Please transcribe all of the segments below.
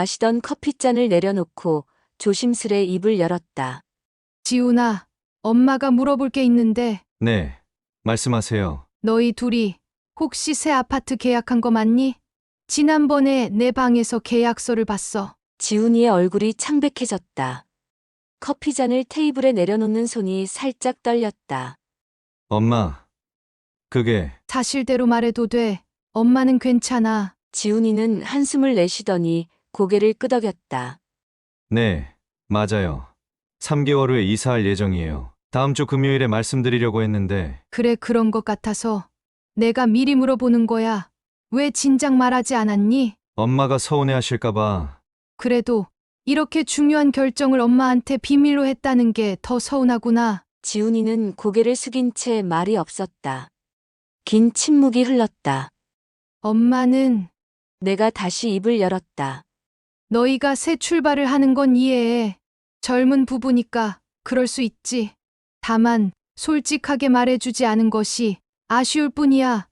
마시던 커피잔을 내려놓고 조심스레 입을 열었다. 지훈아, 엄마가 물어볼 게 있는데 네, 말씀하세요. 너희 둘이 혹시 새 아파트 계약한 거 맞니? 지난번에 내 방에서 계약서를 봤어. 지훈이의 얼굴이 창백해졌다. 커피잔을 테이블에 내려놓는 손이 살짝 떨렸다. 엄마, 그게 사실대로 말해도 돼. 엄마는 괜찮아. 지훈이는 한숨을 내쉬더니 고개를 끄덕였다. 네, 맞아요. 3개월 후에 이사할 예정이에요. 다음 주 금요일에 말씀드리려고 했는데 그래, 그런 것 같아서 내가 미리 물어보는 거야. 왜 진작 말하지 않았니? 엄마가 서운해하실까봐. 그래도 이렇게 중요한 결정을 엄마한테 비밀로 했다는 게 더 서운하구나. 지훈이는 고개를 숙인 채 말이 없었다. 긴 침묵이 흘렀다. 엄마는 내가 다시 입을 열었다. 너희가 새 출발을 하는 건 이해해. 젊은 부부니까 그럴 수 있지. 다만 솔직하게 말해주지 않은 것이 아쉬울 뿐이야.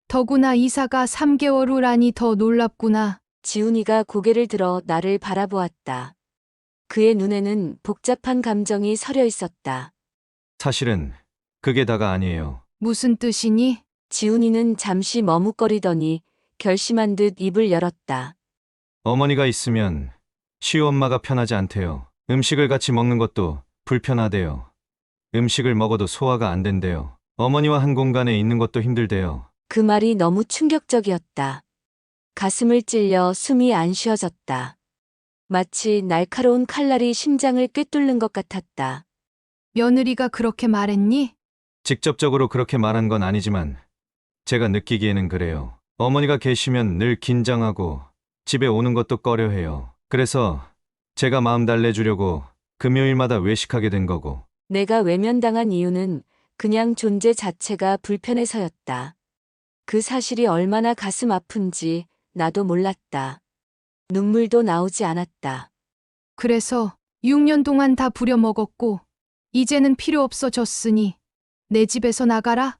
더구나 이사가 3개월 후라니 더 놀랍구나. 지훈이가 고개를 들어 나를 바라보았다. 그의 눈에는 복잡한 감정이 서려 있었다. 사실은 그게 다가 아니에요. 무슨 뜻이니? 지훈이는 잠시 머뭇거리더니 결심한 듯 입을 열었다. 어머니가 있으면 시엄마가 편하지 않대요. 음식을 같이 먹는 것도 불편하대요. 음식을 먹어도 소화가 안 된대요. 어머니와 한 공간에 있는 것도 힘들대요. 그 말이 너무 충격적이었다. 가슴을 찔려 숨이 안 쉬어졌다. 마치 날카로운 칼날이 심장을 꿰뚫는 것 같았다. 며느리가 그렇게 말했니? 직접적으로 그렇게 말한 건 아니지만 제가 느끼기에는 그래요. 어머니가 계시면 늘 긴장하고 집에 오는 것도 꺼려해요. 그래서 제가 마음 달래주려고 금요일마다 외식하게 된 거고. 내가 외면당한 이유는 그냥 존재 자체가 불편해서였다. 그 사실이 얼마나 가슴 아픈지 나도 몰랐다. 눈물도 나오지 않았다. 그래서 6년 동안 다 부려먹었고 이제는 필요 없어졌으니 내 집에서 나가라?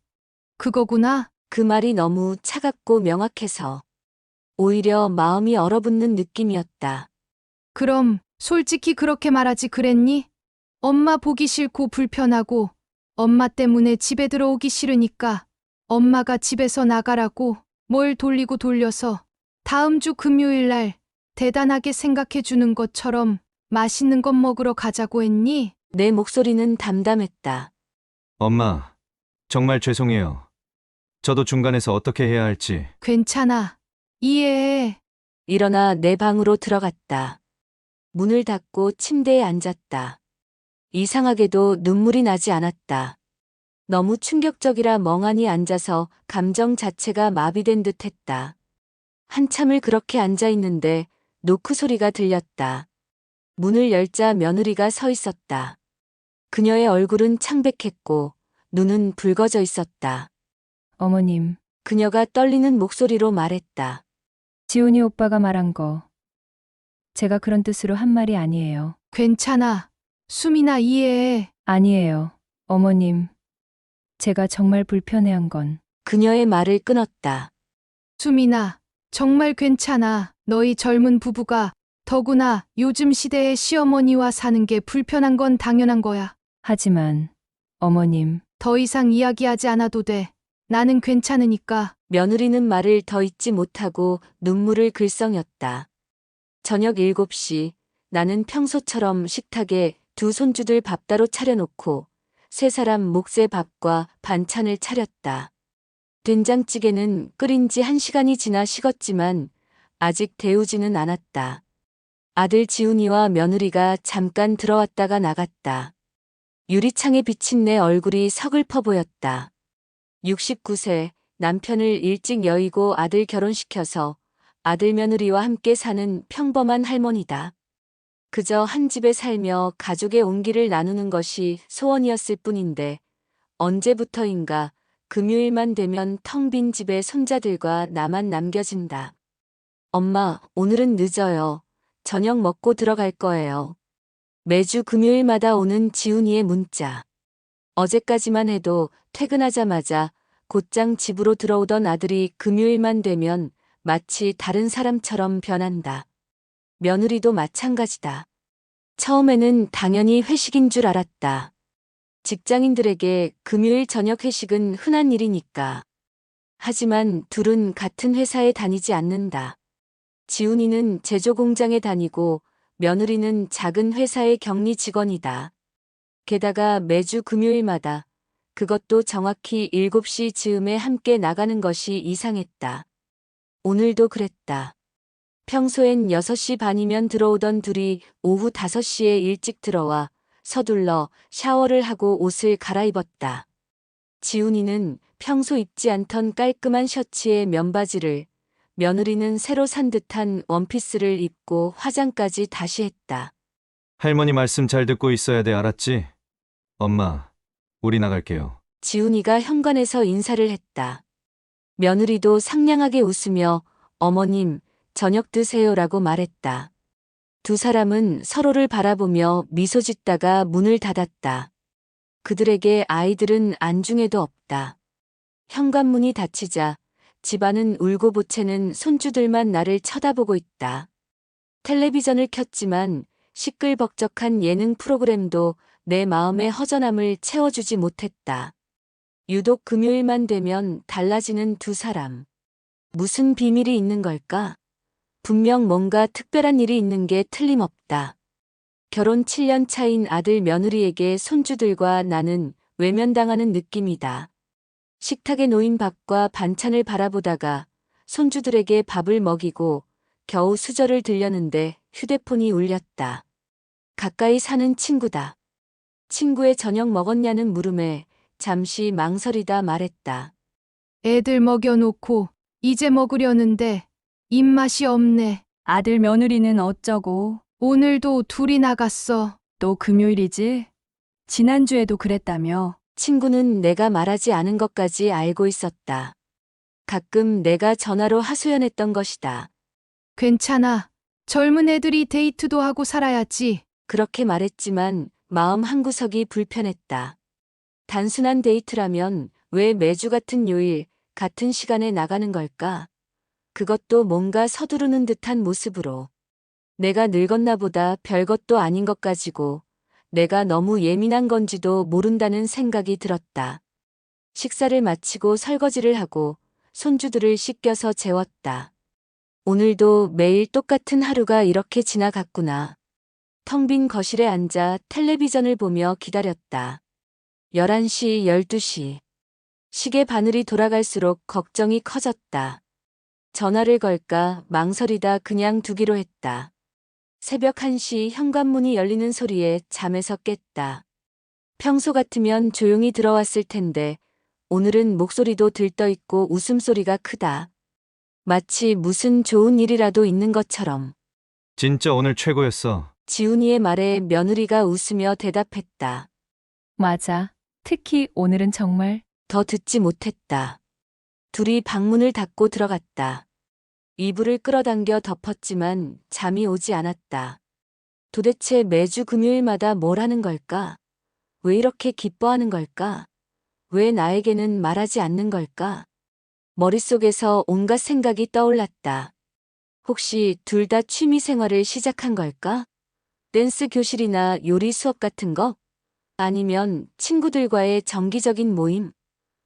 그거구나. 그 말이 너무 차갑고 명확해서 오히려 마음이 얼어붙는 느낌이었다. 그럼 솔직히 그렇게 말하지 그랬니? 엄마 보기 싫고 불편하고 엄마 때문에 집에 들어오기 싫으니까 엄마가 집에서 나가라고 뭘 돌리고 돌려서 다음 주 금요일 날 대단하게 생각해 주는 것처럼 맛있는 것 먹으러 가자고 했니? 내 목소리는 담담했다. 엄마, 정말 죄송해요. 저도 중간에서 어떻게 해야 할지. 괜찮아. 이해해. 일어나 내 방으로 들어갔다. 문을 닫고 침대에 앉았다. 이상하게도 눈물이 나지 않았다. 너무 충격적이라 멍하니 앉아서 감정 자체가 마비된 듯 했다. 한참을 그렇게 앉아 있는데 노크 소리가 들렸다. 문을 열자 며느리가 서 있었다. 그녀의 얼굴은 창백했고 눈은 붉어져 있었다. 어머님, 그녀가 떨리는 목소리로 말했다. 지훈이 오빠가 말한 거. 제가 그런 뜻으로 한 말이 아니에요. 괜찮아. 수민아 이해해. 아니에요. 어머님, 제가 정말 불편해한 건 그녀의 말을 끊었다. 수민아, 정말 괜찮아. 너희 젊은 부부가 더구나 요즘 시대의 시어머니와 사는 게 불편한 건 당연한 거야. 하지만 어머님, 더 이상 이야기하지 않아도 돼. 나는 괜찮으니까. 며느리는 말을 더 잇지 못하고 눈물을 글썽였다. 저녁 7시 나는 평소처럼 식탁에 두 손주들 밥 따로 차려놓고 세 사람 몫의 밥과 반찬을 차렸다. 된장찌개는 끓인 지 1시간이 지나 식었지만 아직 데우지는 않았다. 아들 지훈이와 며느리가 잠깐 들어왔다가 나갔다. 유리창에 비친 내 얼굴이 서글퍼 보였다. 69세 남편을 일찍 여의고 아들 결혼시켜서 아들 며느리와 함께 사는 평범한 할머니다. 그저 한 집에 살며 가족의 온기를 나누는 것이 소원이었을 뿐인데 언제부터인가 금요일만 되면 텅 빈 집에 손자들과 나만 남겨진다. 엄마, 오늘은 늦어요. 저녁 먹고 들어갈 거예요. 매주 금요일마다 오는 지훈이의 문자. 어제까지만 해도 퇴근하자마자 곧장 집으로 들어오던 아들이 금요일만 되면 마치 다른 사람처럼 변한다. 며느리도 마찬가지다. 처음에는 당연히 회식인 줄 알았다. 직장인들에게 금요일 저녁 회식은 흔한 일이니까. 하지만 둘은 같은 회사에 다니지 않는다. 지훈이는 제조 공장에 다니고 며느리는 작은 회사의 격리 직원이다. 게다가 매주 금요일마다, 그것도 정확히 7시 즈음에 함께 나가는 것이 이상했다. 오늘도 그랬다. 평소엔 6시 반이면 들어오던 둘이 오후 5시에 일찍 들어와 서둘러 샤워를 하고 옷을 갈아입었다. 지훈이는 평소 입지 않던 깔끔한 셔츠에 면바지를, 며느리는 새로 산 듯한 원피스를 입고 화장까지 다시 했다. 할머니 말씀 잘 듣고 있어야 돼, 알았지? 엄마, 우리 나갈게요. 지훈이가 현관에서 인사를 했다. 며느리도 상냥하게 웃으며 어머님, 저녁 드세요라고 말했다. 두 사람은 서로를 바라보며 미소 짓다가 문을 닫았다. 그들에게 아이들은 안중에도 없다. 현관문이 닫히자 집안은 울고 보채는 손주들만 나를 쳐다보고 있다. 텔레비전을 켰지만 시끌벅적한 예능 프로그램도 내 마음의 허전함을 채워주지 못했다. 유독 금요일만 되면 달라지는 두 사람. 무슨 비밀이 있는 걸까? 분명 뭔가 특별한 일이 있는 게 틀림없다. 결혼 7년 차인 아들 며느리에게 손주들과 나는 외면당하는 느낌이다. 식탁에 놓인 밥과 반찬을 바라보다가 손주들에게 밥을 먹이고 겨우 수저를 들려는데 휴대폰이 울렸다. 가까이 사는 친구다. 친구의 저녁 먹었냐는 물음에 잠시 망설이다 말했다. 애들 먹여놓고 이제 먹으려는데 입맛이 없네. 아들 며느리는 어쩌고? 오늘도 둘이 나갔어. 또 금요일이지? 지난주에도 그랬다며. 친구는 내가 말하지 않은 것까지 알고 있었다. 가끔 내가 전화로 하소연했던 것이다. 괜찮아. 젊은 애들이 데이트도 하고 살아야지. 그렇게 말했지만 마음 한구석이 불편했다. 단순한 데이트라면 왜 매주 같은 요일, 같은 시간에 나가는 걸까? 그것도 뭔가 서두르는 듯한 모습으로. 내가 늙었나 보다 별것도 아닌 것 가지고 내가 너무 예민한 건지도 모른다는 생각이 들었다. 식사를 마치고 설거지를 하고 손주들을 씻겨서 재웠다. 오늘도 매일 똑같은 하루가 이렇게 지나갔구나. 텅 빈 거실에 앉아 텔레비전을 보며 기다렸다. 11시, 12시. 시계 바늘이 돌아갈수록 걱정이 커졌다. 전화를 걸까 망설이다 그냥 두기로 했다. 새벽 1시 현관문이 열리는 소리에 잠에서 깼다. 평소 같으면 조용히 들어왔을 텐데 오늘은 목소리도 들떠있고 웃음소리가 크다. 마치 무슨 좋은 일이라도 있는 것처럼. 진짜 오늘 최고였어. 지훈이의 말에 며느리가 웃으며 대답했다. 맞아. 특히 오늘은 정말. 더 듣지 못했다. 둘이 방문을 닫고 들어갔다. 이불을 끌어당겨 덮었지만 잠이 오지 않았다. 도대체 매주 금요일마다 뭘 하는 걸까? 왜 이렇게 기뻐하는 걸까? 왜 나에게는 말하지 않는 걸까? 머릿속에서 온갖 생각이 떠올랐다. 혹시 둘 다 취미 생활을 시작한 걸까? 댄스 교실이나 요리 수업 같은 거? 아니면 친구들과의 정기적인 모임?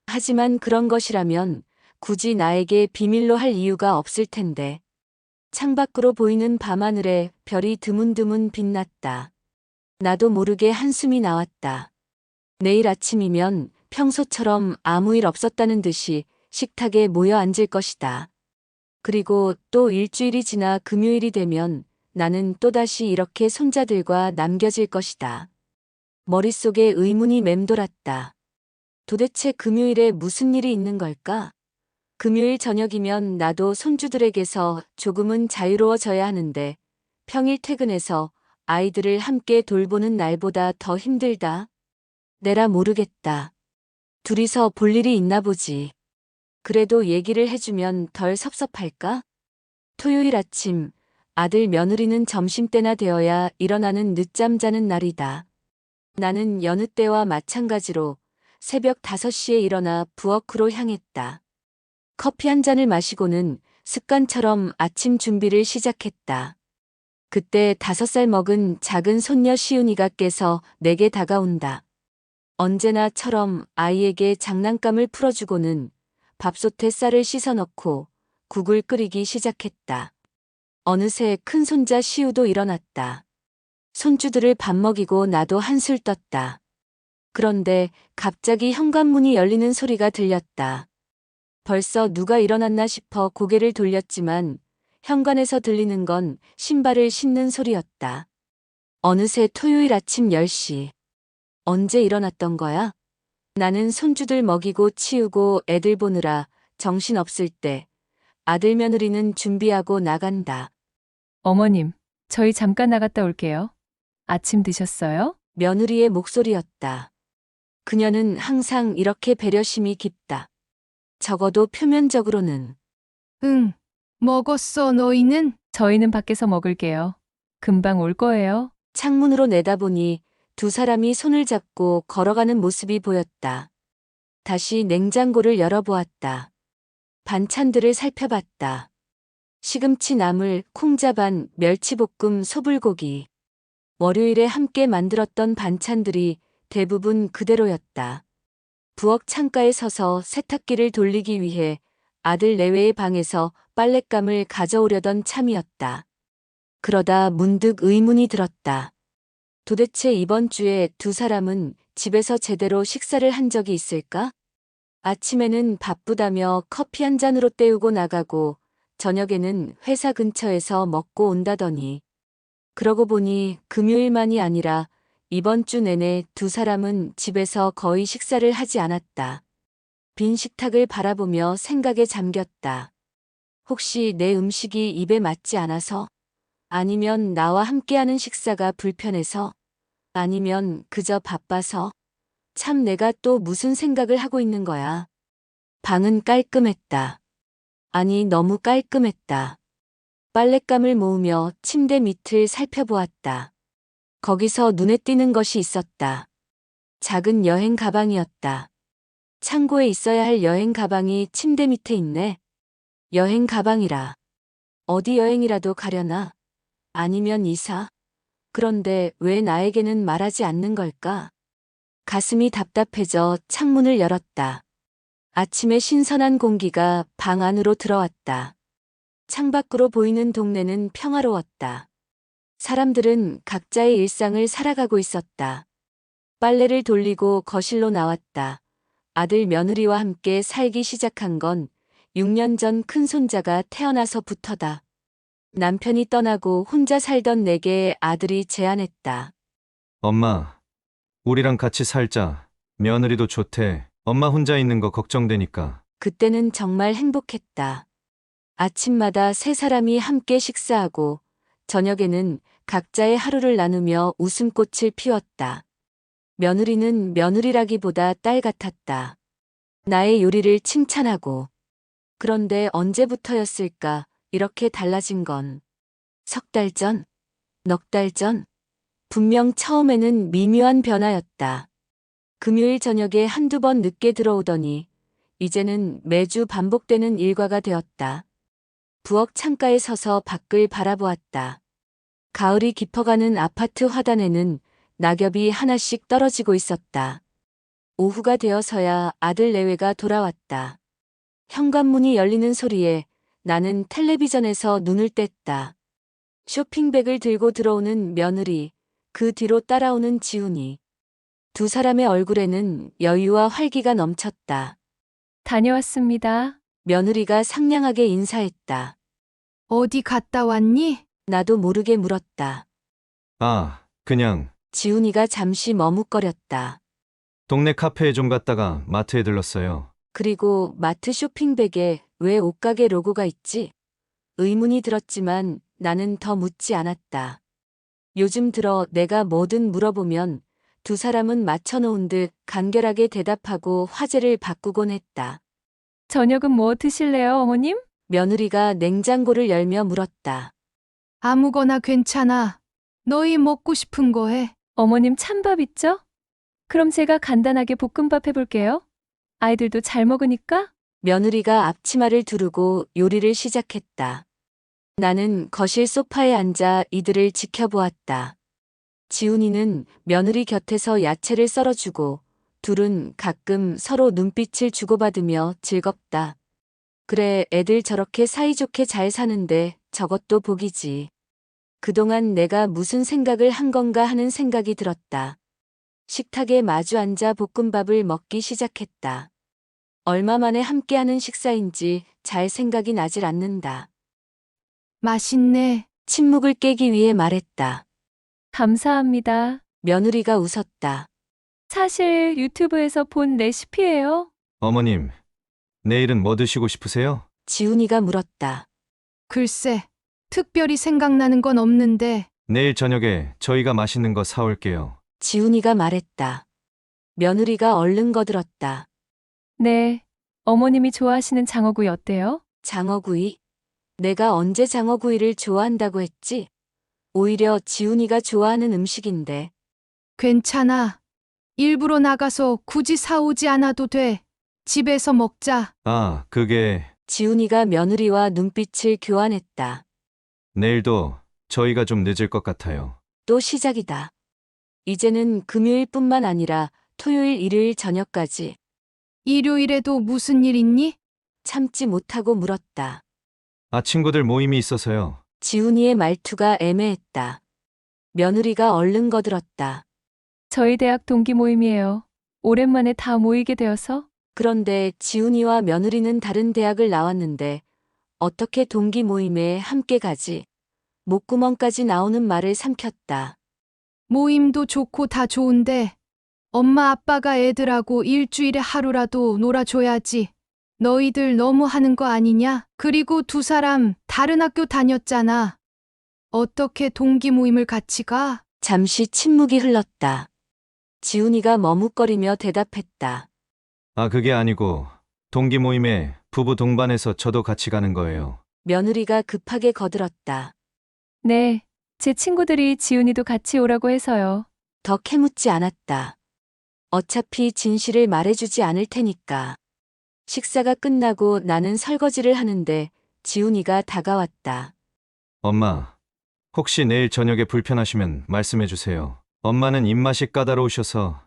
하지만 그런 것이라면 굳이 나에게 비밀로 할 이유가 없을 텐데. 창밖으로 보이는 밤하늘에 별이 드문드문 빛났다. 나도 모르게 한숨이 나왔다. 내일 아침이면 평소처럼 아무 일 없었다는 듯이 식탁에 모여 앉을 것이다. 그리고 또 일주일이 지나 금요일이 되면 나는 또다시 이렇게 손자들과 남겨질 것이다. 머릿속에 의문이 맴돌았다. 도대체 금요일에 무슨 일이 있는 걸까? 금요일 저녁이면 나도 손주들에게서 조금은 자유로워져야 하는데 평일 퇴근해서 아이들을 함께 돌보는 날보다 더 힘들다. 내라 모르겠다. 둘이서 볼 일이 있나 보지. 그래도 얘기를 해주면 덜 섭섭할까? 토요일 아침, 아들 며느리는 점심때나 되어야 일어나는 늦잠 자는 날이다. 나는 여느 때와 마찬가지로 새벽 5시에 일어나 부엌으로 향했다. 커피 한 잔을 마시고는 습관처럼 아침 준비를 시작했다. 그때 5살 먹은 작은 손녀 시윤이가 깨서 내게 다가온다. 언제나처럼 아이에게 장난감을 풀어주고는 밥솥에 쌀을 씻어 넣고 국을 끓이기 시작했다. 어느새 큰 손자 시우도 일어났다. 손주들을 밥 먹이고 나도 한술 떴다. 그런데 갑자기 현관문이 열리는 소리가 들렸다. 벌써 누가 일어났나 싶어 고개를 돌렸지만 현관에서 들리는 건 신발을 신는 소리였다. 어느새 토요일 아침 10시. 언제 일어났던 거야? 나는 손주들 먹이고 치우고 애들 보느라 정신없을 때 아들 며느리는 준비하고 나간다. 어머님, 저희 잠깐 나갔다 올게요. 아침 드셨어요? 며느리의 목소리였다. 그녀는 항상 이렇게 배려심이 깊다. 적어도 표면적으로는. 응. 먹었어, 너희는? 저희는 밖에서 먹을게요. 금방 올 거예요. 창문으로 내다보니 두 사람이 손을 잡고 걸어가는 모습이 보였다. 다시 냉장고를 열어보았다. 반찬들을 살펴봤다. 시금치 나물, 콩자반, 멸치볶음, 소불고기. 월요일에 함께 만들었던 반찬들이 대부분 그대로였다. 부엌 창가에 서서 세탁기를 돌리기 위해 아들 내외의 방에서 빨랫감을 가져오려던 참이었다. 그러다 문득 의문이 들었다. 도대체 이번 주에 두 사람은 집에서 제대로 식사를 한 적이 있을까? 아침에는 바쁘다며 커피 한 잔으로 때우고 나가고 저녁에는 회사 근처에서 먹고 온다더니 그러고 보니 금요일만이 아니라 이번 주 내내 두 사람은 집에서 거의 식사를 하지 않았다. 빈 식탁을 바라보며 생각에 잠겼다. 혹시 내 음식이 입에 맞지 않아서? 아니면 나와 함께하는 식사가 불편해서? 아니면 그저 바빠서? 참 내가 또 무슨 생각을 하고 있는 거야. 방은 깔끔했다. 아니 너무 깔끔했다. 빨랫감을 모으며 침대 밑을 살펴보았다. 거기서 눈에 띄는 것이 있었다. 작은 여행 가방이었다. 창고에 있어야 할 여행 가방이 침대 밑에 있네. 여행 가방이라. 어디 여행이라도 가려나? 아니면 이사? 그런데 왜 나에게는 말하지 않는 걸까? 가슴이 답답해져 창문을 열었다. 아침의 신선한 공기가 방 안으로 들어왔다. 창밖으로 보이는 동네는 평화로웠다. 사람들은 각자의 일상을 살아가고 있었다. 빨래를 돌리고 거실로 나왔다. 아들 며느리와 함께 살기 시작한 건 6년 전 큰손자가 태어나서부터다. 남편이 떠나고 혼자 살던 내게 아들이 제안했다. 엄마, 우리랑 같이 살자. 며느리도 좋대. 엄마 혼자 있는 거 걱정되니까. 그때는 정말 행복했다. 아침마다 세 사람이 함께 식사하고 저녁에는 각자의 하루를 나누며 웃음꽃을 피웠다. 며느리는 며느리라기보다 딸 같았다. 나의 요리를 칭찬하고. 그런데 언제부터였을까 이렇게 달라진 건. 3달 전? 넉 달 전? 분명 처음에는 미묘한 변화였다. 금요일 저녁에 한두 번 늦게 들어오더니 이제는 매주 반복되는 일과가 되었다. 부엌 창가에 서서 밖을 바라보았다. 가을이 깊어가는 아파트 화단에는 낙엽이 하나씩 떨어지고 있었다. 오후가 되어서야 아들 내외가 돌아왔다. 현관문이 열리는 소리에 나는 텔레비전에서 눈을 뗐다. 쇼핑백을 들고 들어오는 며느리, 그 뒤로 따라오는 지훈이. 두 사람의 얼굴에는 여유와 활기가 넘쳤다. 다녀왔습니다. 며느리가 상냥하게 인사했다. 어디 갔다 왔니? 나도 모르게 물었다. 아, 그냥 지훈이가 잠시 머뭇거렸다. 동네 카페에 좀 갔다가 마트에 들렀어요. 그리고 마트 쇼핑백에 왜 옷가게 로고가 있지? 의문이 들었지만 나는 더 묻지 않았다. 요즘 들어 내가 뭐든 물어보면 두 사람은 맞춰놓은 듯 간결하게 대답하고 화제를 바꾸곤 했다. 저녁은 뭐 드실래요, 어머님? 며느리가 냉장고를 열며 물었다. 아무거나 괜찮아. 너희 먹고 싶은 거 해. 어머님 찬밥 있죠? 그럼 제가 간단하게 볶음밥 해볼게요. 아이들도 잘 먹으니까. 며느리가 앞치마를 두르고 요리를 시작했다. 나는 거실 소파에 앉아 이들을 지켜보았다. 지훈이는 며느리 곁에서 야채를 썰어주고 둘은 가끔 서로 눈빛을 주고받으며 즐겁다. 그래, 애들 저렇게 사이좋게 잘 사는데 저것도 복이지. 그동안 내가 무슨 생각을 한 건가 하는 생각이 들었다. 식탁에 마주 앉아 볶음밥을 먹기 시작했다. 얼마 만에 함께하는 식사인지 잘 생각이 나질 않는다. 맛있네. 침묵을 깨기 위해 말했다. 감사합니다. 며느리가 웃었다. 사실 유튜브에서 본 레시피예요. 어머님, 내일은 뭐 드시고 싶으세요? 지훈이가 물었다. 글쎄, 특별히 생각나는 건 없는데 내일 저녁에 저희가 맛있는 거 사올게요. 지훈이가 말했다. 며느리가 얼른 거들었다. 네. 어머님이 좋아하시는 장어구이 어때요? 장어구이? 내가 언제 장어구이를 좋아한다고 했지? 오히려 지훈이가 좋아하는 음식인데. 괜찮아. 일부러 나가서 굳이 사오지 않아도 돼. 집에서 먹자. 아, 그게 지훈이가 며느리와 눈빛을 교환했다. 내일도 저희가 좀 늦을 것 같아요. 또 시작이다. 이제는 금요일뿐만 아니라 토요일, 일요일 저녁까지 일요일에도 무슨 일 있니? 참지 못하고 물었다. 아, 친구들 모임이 있어서요. 지훈이의 말투가 애매했다. 며느리가 얼른 거들었다. 저희 대학 동기 모임이에요. 오랜만에 다 모이게 되어서. 그런데 지훈이와 며느리는 다른 대학을 나왔는데 어떻게 동기 모임에 함께 가지? 목구멍까지 나오는 말을 삼켰다. 모임도 좋고 다 좋은데 엄마 아빠가 애들하고 일주일에 하루라도 놀아줘야지. 너희들 너무 하는 거 아니냐? 그리고 두 사람 다른 학교 다녔잖아. 어떻게 동기 모임을 같이 가? 잠시 침묵이 흘렀다. 지훈이가 머뭇거리며 대답했다. 아, 그게 아니고 동기 모임에 부부 동반해서 저도 같이 가는 거예요. 며느리가 급하게 거들었다. 네. 제 친구들이 지훈이도 같이 오라고 해서요. 더 캐묻지 않았다. 어차피 진실을 말해주지 않을 테니까. 식사가 끝나고 나는 설거지를 하는데 지훈이가 다가왔다. 엄마, 혹시 내일 저녁에 불편하시면 말씀해 주세요. 엄마는 입맛이 까다로우셔서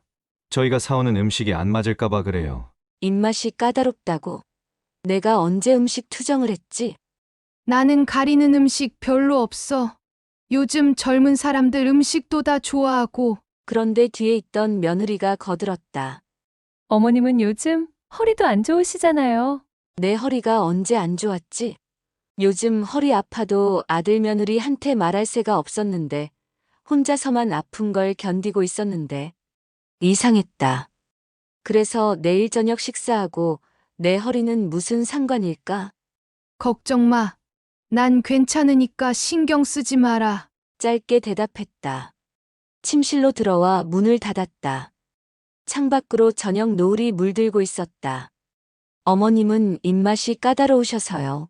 저희가 사오는 음식이 안 맞을까봐 그래요. 입맛이 까다롭다고. 내가 언제 음식 투정을 했지? 나는 가리는 음식 별로 없어. 요즘 젊은 사람들 음식도 다 좋아하고 그런데 뒤에 있던 며느리가 거들었다. 어머님은 요즘 허리도 안 좋으시잖아요. 내 허리가 언제 안 좋았지? 요즘 허리 아파도 아들 며느리한테 말할 새가 없었는데 혼자서만 아픈 걸 견디고 있었는데 이상했다. 그래서 내일 저녁 식사하고 내 허리는 무슨 상관일까? 걱정 마. 난 괜찮으니까 신경 쓰지 마라. 짧게 대답했다. 침실로 들어와 문을 닫았다. 창밖으로 저녁 노을이 물들고 있었다. 어머님은 입맛이 까다로우셔서요.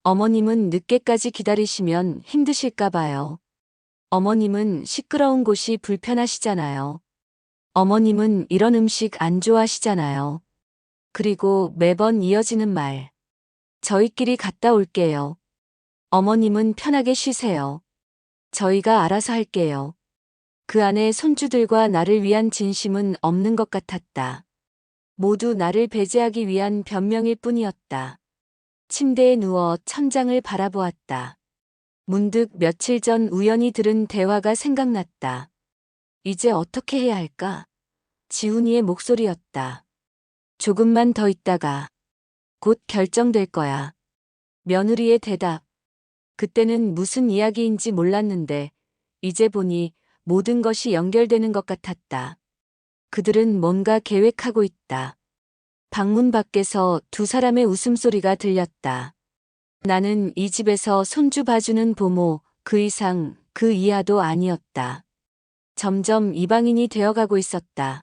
어머님은 늦게까지 기다리시면 힘드실까 봐요. 어머님은 시끄러운 곳이 불편하시잖아요. 어머님은 이런 음식 안 좋아하시잖아요. 그리고 매번 이어지는 말. 저희끼리 갔다 올게요. 어머님은 편하게 쉬세요. 저희가 알아서 할게요. 그 안에 손주들과 나를 위한 진심은 없는 것 같았다. 모두 나를 배제하기 위한 변명일 뿐이었다. 침대에 누워 천장을 바라보았다. 문득 며칠 전 우연히 들은 대화가 생각났다. 이제 어떻게 해야 할까? 지훈이의 목소리였다. 조금만 더 있다가 곧 결정될 거야. 며느리의 대답. 그때는 무슨 이야기인지 몰랐는데 이제 보니 모든 것이 연결되는 것 같았다. 그들은 뭔가 계획하고 있다. 방문 밖에서 두 사람의 웃음소리가 들렸다. 나는 이 집에서 손주 봐주는 보모, 그 이상, 그 이하도 아니었다. 점점 이방인이 되어가고 있었다.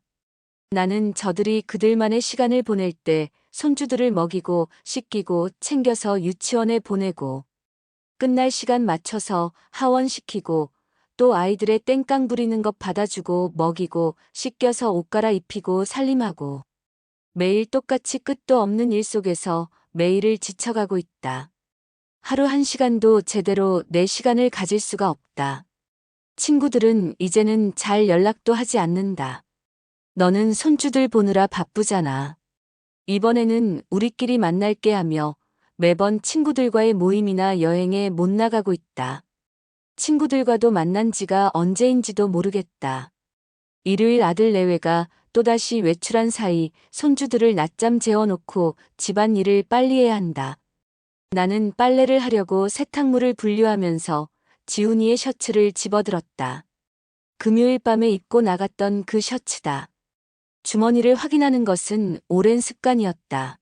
나는 저들이 그들만의 시간을 보낼 때 손주들을 먹이고 씻기고 챙겨서 유치원에 보내고 끝날 시간 맞춰서 하원시키고 또 아이들의 땡깡 부리는 것 받아주고 먹이고 씻겨서 옷 갈아입히고 살림하고 매일 똑같이 끝도 없는 일 속에서 매일을 지쳐가고 있다. 하루 한 시간도 제대로 내 시간을 가질 수가 없다. 친구들은 이제는 잘 연락도 하지 않는다. 너는 손주들 보느라 바쁘잖아. 이번에는 우리끼리 만날게 하며 매번 친구들과의 모임이나 여행에 못 나가고 있다. 친구들과도 만난 지가 언제인지도 모르겠다. 일요일 아들 내외가 또다시 외출한 사이 손주들을 낮잠 재워놓고 집안일을 빨리 해야 한다. 나는 빨래를 하려고 세탁물을 분류하면서 지훈이의 셔츠를 집어들었다. 금요일 밤에 입고 나갔던 그 셔츠다. 주머니를 확인하는 것은 오랜 습관이었다.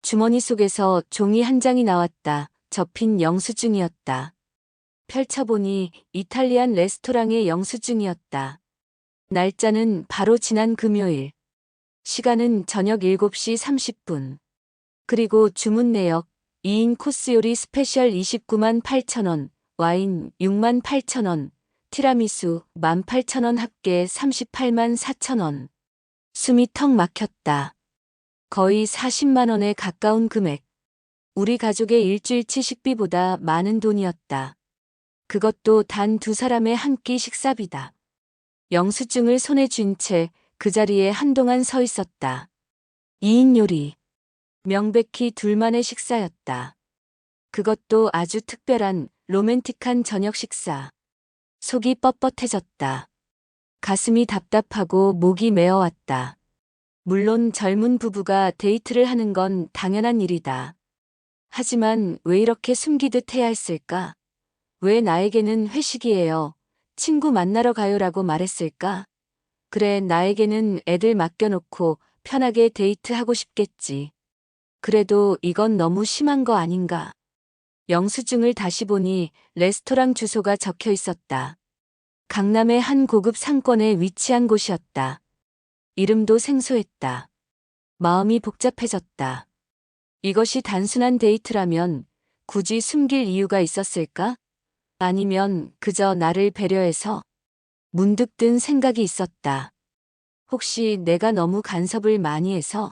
주머니 속에서 종이 한 장이 나왔다. 접힌 영수증이었다. 펼쳐보니 이탈리안 레스토랑의 영수증이었다. 날짜는 바로 지난 금요일. 시간은 저녁 7시 30분. 그리고 주문 내역 2인 코스 요리 스페셜 29만 8천 원, 와인 6만 8천 원, 티라미수 18,000원 합계 38만 4천 원. 숨이 턱 막혔다. 거의 40만 원에 가까운 금액. 우리 가족의 일주일치 식비보다 많은 돈이었다. 그것도 단 두 사람의 한 끼 식사비다. 영수증을 손에 쥔 채 그 자리에 한동안 서 있었다. 2인 요리. 명백히 둘만의 식사였다. 그것도 아주 특별한 로맨틱한 저녁 식사. 속이 뻣뻣해졌다. 가슴이 답답하고 목이 메어왔다. 물론 젊은 부부가 데이트를 하는 건 당연한 일이다. 하지만 왜 이렇게 숨기듯 해야 했을까? 왜 나에게는 회식이에요. 친구 만나러 가요라고 말했을까? 그래, 나에게는 애들 맡겨놓고 편하게 데이트하고 싶겠지. 그래도 이건 너무 심한 거 아닌가? 영수증을 다시 보니 레스토랑 주소가 적혀 있었다. 강남의 한 고급 상권에 위치한 곳이었다. 이름도 생소했다. 마음이 복잡해졌다. 이것이 단순한 데이트라면 굳이 숨길 이유가 있었을까? 아니면 그저 나를 배려해서? 문득 든 생각이 있었다. 혹시 내가 너무 간섭을 많이 해서?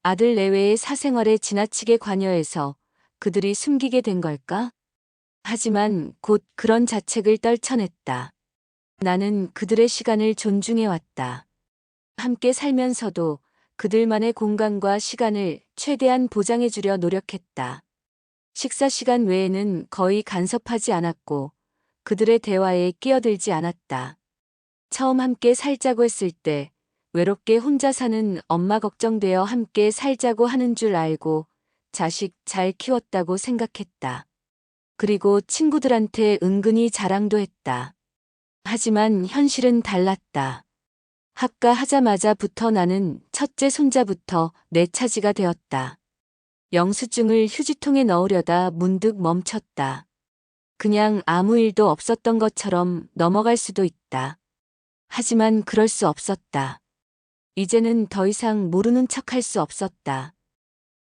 아들 내외의 사생활에 지나치게 관여해서 그들이 숨기게 된 걸까? 하지만 곧 그런 자책을 떨쳐냈다. 나는 그들의 시간을 존중해왔다. 함께 살면서도 그들만의 공간과 시간을 최대한 보장해주려 노력했다. 식사 시간 외에는 거의 간섭하지 않았고 그들의 대화에 끼어들지 않았다. 처음 함께 살자고 했을 때 외롭게 혼자 사는 엄마 걱정되어 함께 살자고 하는 줄 알고 자식 잘 키웠다고 생각했다. 그리고 친구들한테 은근히 자랑도 했다. 하지만 현실은 달랐다. 합가하자마자부터 나는 첫째 손자부터 내 차지가 되었다. 영수증을 휴지통에 넣으려다 문득 멈췄다. 그냥 아무 일도 없었던 것처럼 넘어갈 수도 있다. 하지만 그럴 수 없었다. 이제는 더 이상 모르는 척할 수 없었다.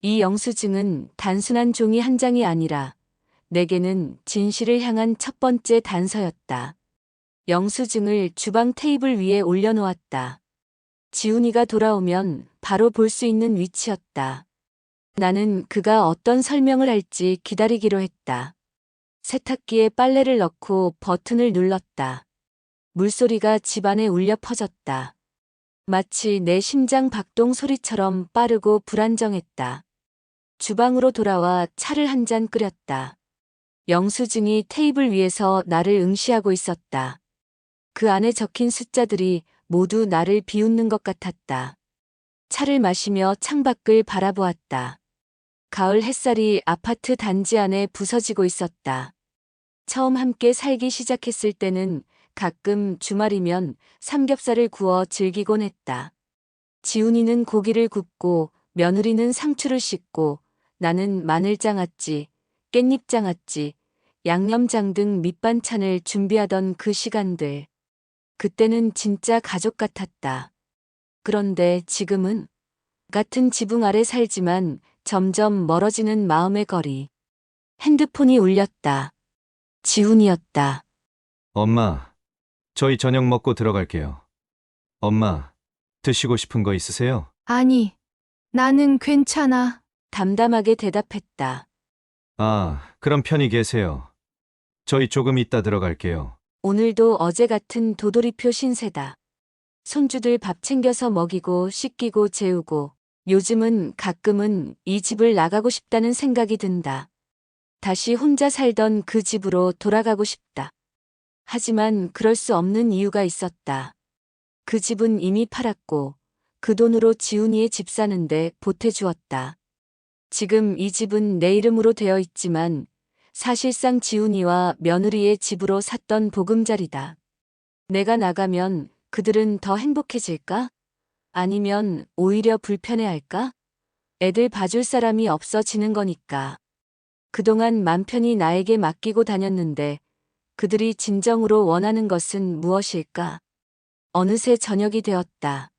이 영수증은 단순한 종이 한 장이 아니라 내게는 진실을 향한 첫 번째 단서였다. 영수증을 주방 테이블 위에 올려놓았다. 지훈이가 돌아오면 바로 볼 수 있는 위치였다. 나는 그가 어떤 설명을 할지 기다리기로 했다. 세탁기에 빨래를 넣고 버튼을 눌렀다. 물소리가 집안에 울려 퍼졌다. 마치 내 심장 박동 소리처럼 빠르고 불안정했다. 주방으로 돌아와 차를 한 잔 끓였다. 영수증이 테이블 위에서 나를 응시하고 있었다. 그 안에 적힌 숫자들이 모두 나를 비웃는 것 같았다. 차를 마시며 창밖을 바라보았다. 가을 햇살이 아파트 단지 안에 부서지고 있었다. 처음 함께 살기 시작했을 때는 가끔 주말이면 삼겹살을 구워 즐기곤 했다. 지훈이는 고기를 굽고 며느리는 상추를 씻고 나는 마늘장아찌, 깻잎장아찌, 양념장 등 밑반찬을 준비하던 그 시간들. 그때는 진짜 가족 같았다. 그런데 지금은 같은 지붕 아래 살지만 점점 멀어지는 마음의 거리. 핸드폰이 울렸다. 지훈이었다. 엄마, 저희 저녁 먹고 들어갈게요. 엄마, 드시고 싶은 거 있으세요? 아니, 나는 괜찮아. 담담하게 대답했다. 아, 그럼 편히 계세요. 저희 조금 이따 들어갈게요. 오늘도 어제 같은 도돌이표 신세다. 손주들 밥 챙겨서 먹이고 씻기고 재우고 요즘은 가끔은 이 집을 나가고 싶다는 생각이 든다. 다시 혼자 살던 그 집으로 돌아가고 싶다. 하지만 그럴 수 없는 이유가 있었다. 그 집은 이미 팔았고 그 돈으로 지훈이의 집 사는데 보태주었다. 지금 이 집은 내 이름으로 되어 있지만 사실상 지훈이와 며느리의 집으로 샀던 보금자리다. 내가 나가면 그들은 더 행복해질까? 아니면 오히려 불편해할까? 애들 봐줄 사람이 없어지는 거니까. 그동안 맘 편히 나에게 맡기고 다녔는데 그들이 진정으로 원하는 것은 무엇일까? 어느새 저녁이 되었다.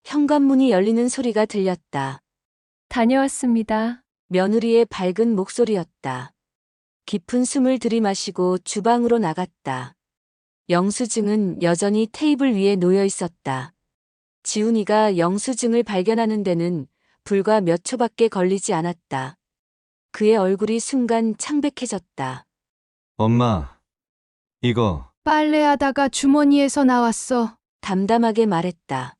현관문이 열리는 소리가 들렸다. 다녀왔습니다. 며느리의 밝은 목소리였다. 깊은 숨을 들이마시고 주방으로 나갔다. 영수증은 여전히 테이블 위에 놓여 있었다. 지훈이가 영수증을 발견하는 데는 불과 몇 초밖에 걸리지 않았다. 그의 얼굴이 순간 창백해졌다. 엄마, 이거, 빨래하다가 주머니에서 나왔어. 담담하게 말했다.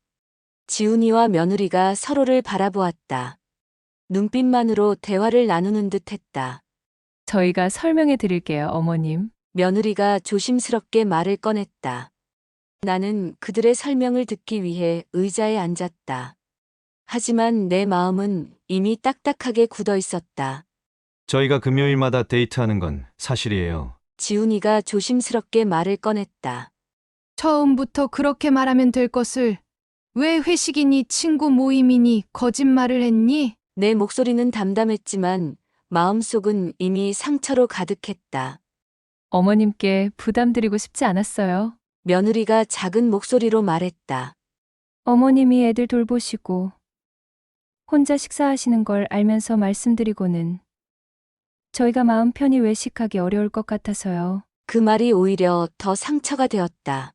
지훈이와 며느리가 서로를 바라보았다. 눈빛만으로 대화를 나누는 듯 했다. 저희가 설명해 드릴게요, 어머님. 며느리가 조심스럽게 말을 꺼냈다. 나는 그들의 설명을 듣기 위해 의자에 앉았다. 하지만 내 마음은 이미 딱딱하게 굳어 있었다. 저희가 금요일마다 데이트하는 건 사실이에요. 지훈이가 조심스럽게 말을 꺼냈다. 처음부터 그렇게 말하면 될 것을 왜 회식이니 친구 모임이니 거짓말을 했니? 내 목소리는 담담했지만 마음속은 이미 상처로 가득했다. 어머님께 부담드리고 싶지 않았어요. 며느리가 작은 목소리로 말했다. 어머님이 애들 돌보시고 혼자 식사하시는 걸 알면서 말씀드리고는 저희가 마음 편히 외식하기 어려울 것 같아서요. 그 말이 오히려 더 상처가 되었다.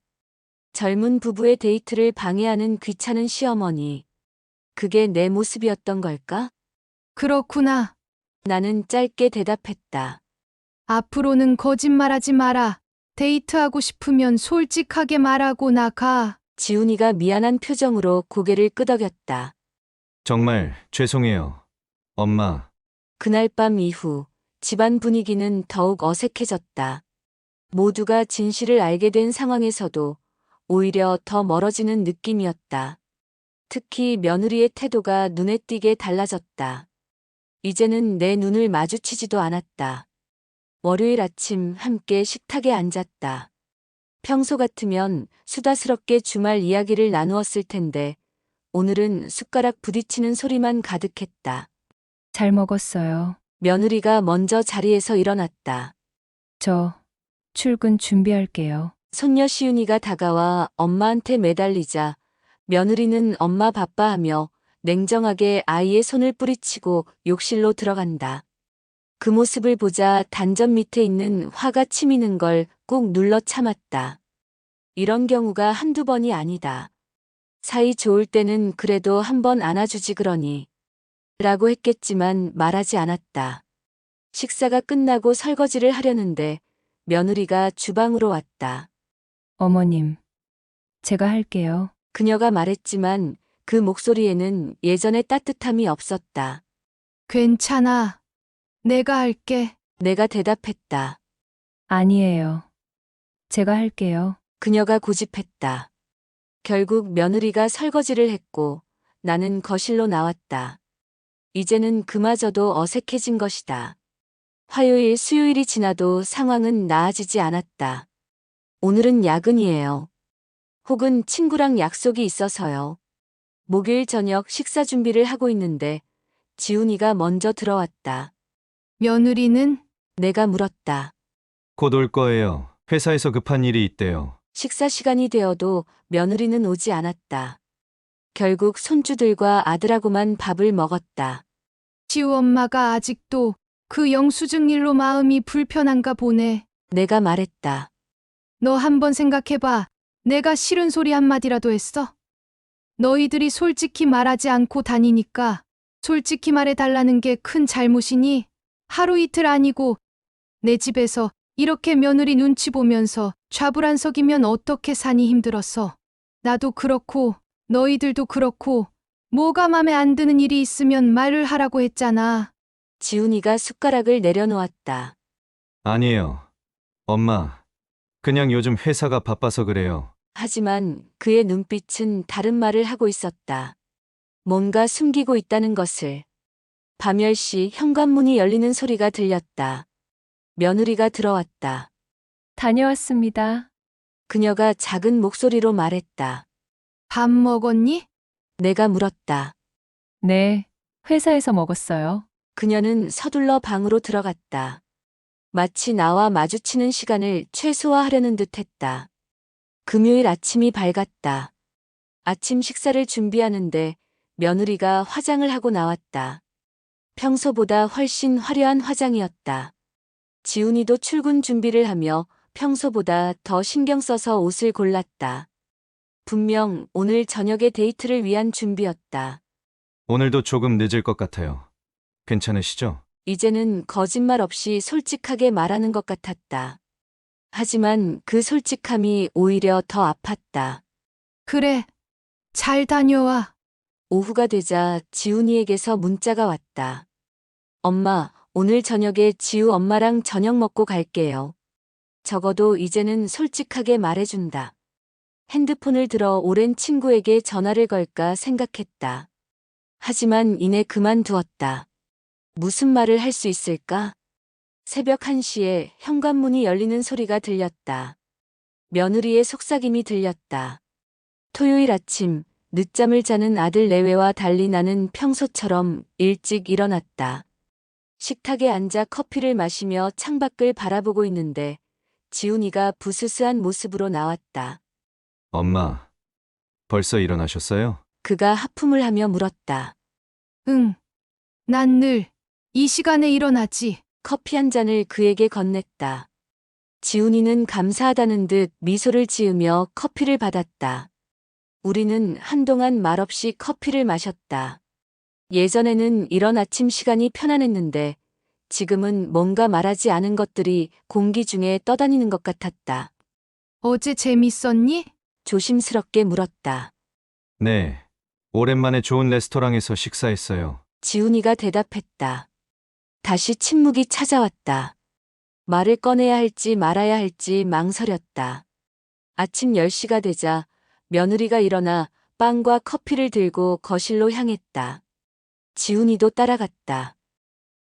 젊은 부부의 데이트를 방해하는 귀찮은 시어머니. 그게 내 모습이었던 걸까? 그렇구나. 나는 짧게 대답했다. 앞으로는 거짓말하지 마라. 데이트하고 싶으면 솔직하게 말하고 나가. 지훈이가 미안한 표정으로 고개를 끄덕였다. 정말 죄송해요. 엄마, 그날 밤 이후 집안 분위기는 더욱 어색해졌다. 모두가 진실을 알게 된 상황에서도 오히려 더 멀어지는 느낌이었다. 특히 며느리의 태도가 눈에 띄게 달라졌다. 이제는 내 눈을 마주치지도 않았다. 월요일 아침 함께 식탁에 앉았다. 평소 같으면 수다스럽게 주말 이야기를 나누었을 텐데 오늘은 숟가락 부딪히는 소리만 가득했다. 잘 먹었어요. 며느리가 먼저 자리에서 일어났다. 저 출근 준비할게요. 손녀 시윤이가 다가와 엄마한테 매달리자 며느리는 엄마 바빠하며 냉정하게 아이의 손을 뿌리치고 욕실로 들어간다. 그 모습을 보자 단전 밑에 있는 화가 치미는 걸 꾹 눌러 참았다. 이런 경우가 한두 번이 아니다. 사이 좋을 때는 그래도 한번 안아주지 그러니. 라고 했겠지만 말하지 않았다. 식사가 끝나고 설거지를 하려는데 며느리가 주방으로 왔다. 어머님, 제가 할게요. 그녀가 말했지만 그 목소리에는 예전의 따뜻함이 없었다. 괜찮아. 내가 할게. 내가 대답했다. 아니에요. 제가 할게요. 그녀가 고집했다. 결국 며느리가 설거지를 했고 나는 거실로 나왔다. 이제는 그마저도 어색해진 것이다. 화요일, 수요일이 지나도 상황은 나아지지 않았다. 오늘은 야근이에요. 혹은 친구랑 약속이 있어서요. 목요일 저녁 식사 준비를 하고 있는데 지훈이가 먼저 들어왔다. 며느리는? 내가 물었다. 곧 올 거예요. 회사에서 급한 일이 있대요. 식사 시간이 되어도 며느리는 오지 않았다. 결국 손주들과 아들하고만 밥을 먹었다. 지우 엄마가 아직도 그 영수증 일로 마음이 불편한가 보네. 내가 말했다. 너 한번 생각해봐. 내가 싫은 소리 한마디라도 했어? 너희들이 솔직히 말하지 않고 다니니까 솔직히 말해달라는 게 큰 잘못이니? 하루 이틀 아니고 내 집에서 이렇게 며느리 눈치 보면서 좌불안석이면 어떻게 사니 힘들었어. 나도 그렇고 너희들도 그렇고 뭐가 맘에 안 드는 일이 있으면 말을 하라고 했잖아. 지훈이가 숟가락을 내려놓았다. 아니에요. 엄마, 그냥 요즘 회사가 바빠서 그래요. 하지만 그의 눈빛은 다른 말을 하고 있었다. 뭔가 숨기고 있다는 것을. 밤10시 현관문이 열리는 소리가 들렸다. 며느리가 들어왔다. 다녀왔습니다. 그녀가 작은 목소리로 말했다. 밥 먹었니? 내가 물었다. 네, 회사에서 먹었어요. 그녀는 서둘러 방으로 들어갔다. 마치 나와 마주치는 시간을 최소화하려는 듯 했다. 금요일 아침이 밝았다. 아침 식사를 준비하는데 며느리가 화장을 하고 나왔다. 평소보다 훨씬 화려한 화장이었다. 지훈이도 출근 준비를 하며 평소보다 더 신경 써서 옷을 골랐다. 분명 오늘 저녁의 데이트를 위한 준비였다. 오늘도 조금 늦을 것 같아요. 괜찮으시죠? 이제는 거짓말 없이 솔직하게 말하는 것 같았다. 하지만 그 솔직함이 오히려 더 아팠다. 그래. 잘 다녀와. 오후가 되자 지훈이에게서 문자가 왔다. 엄마, 오늘 저녁에 지우 엄마랑 저녁 먹고 갈게요. 적어도 이제는 솔직하게 말해준다. 핸드폰을 들어 오랜 친구에게 전화를 걸까 생각했다. 하지만 이내 그만두었다. 무슨 말을 할 수 있을까? 새벽 1시에 현관문이 열리는 소리가 들렸다. 며느리의 속삭임이 들렸다. 토요일 아침, 늦잠을 자는 아들 내외와 달리 나는 평소처럼 일찍 일어났다. 식탁에 앉아 커피를 마시며 창밖을 바라보고 있는데 지훈이가 부스스한 모습으로 나왔다. 엄마, 벌써 일어나셨어요? 그가 하품을 하며 물었다. 응. 난 늘 이 시간에 일어나지. 커피 한 잔을 그에게 건넸다. 지훈이는 감사하다는 듯 미소를 지으며 커피를 받았다. 우리는 한동안 말없이 커피를 마셨다. 예전에는 이런 아침 시간이 편안했는데 지금은 뭔가 말하지 않은 것들이 공기 중에 떠다니는 것 같았다. 어제 재밌었니? 조심스럽게 물었다. 네. 오랜만에 좋은 레스토랑에서 식사했어요. 지훈이가 대답했다. 다시 침묵이 찾아왔다. 말을 꺼내야 할지 말아야 할지 망설였다. 아침 10시가 되자 며느리가 일어나 빵과 커피를 들고 거실로 향했다. 지훈이도 따라갔다.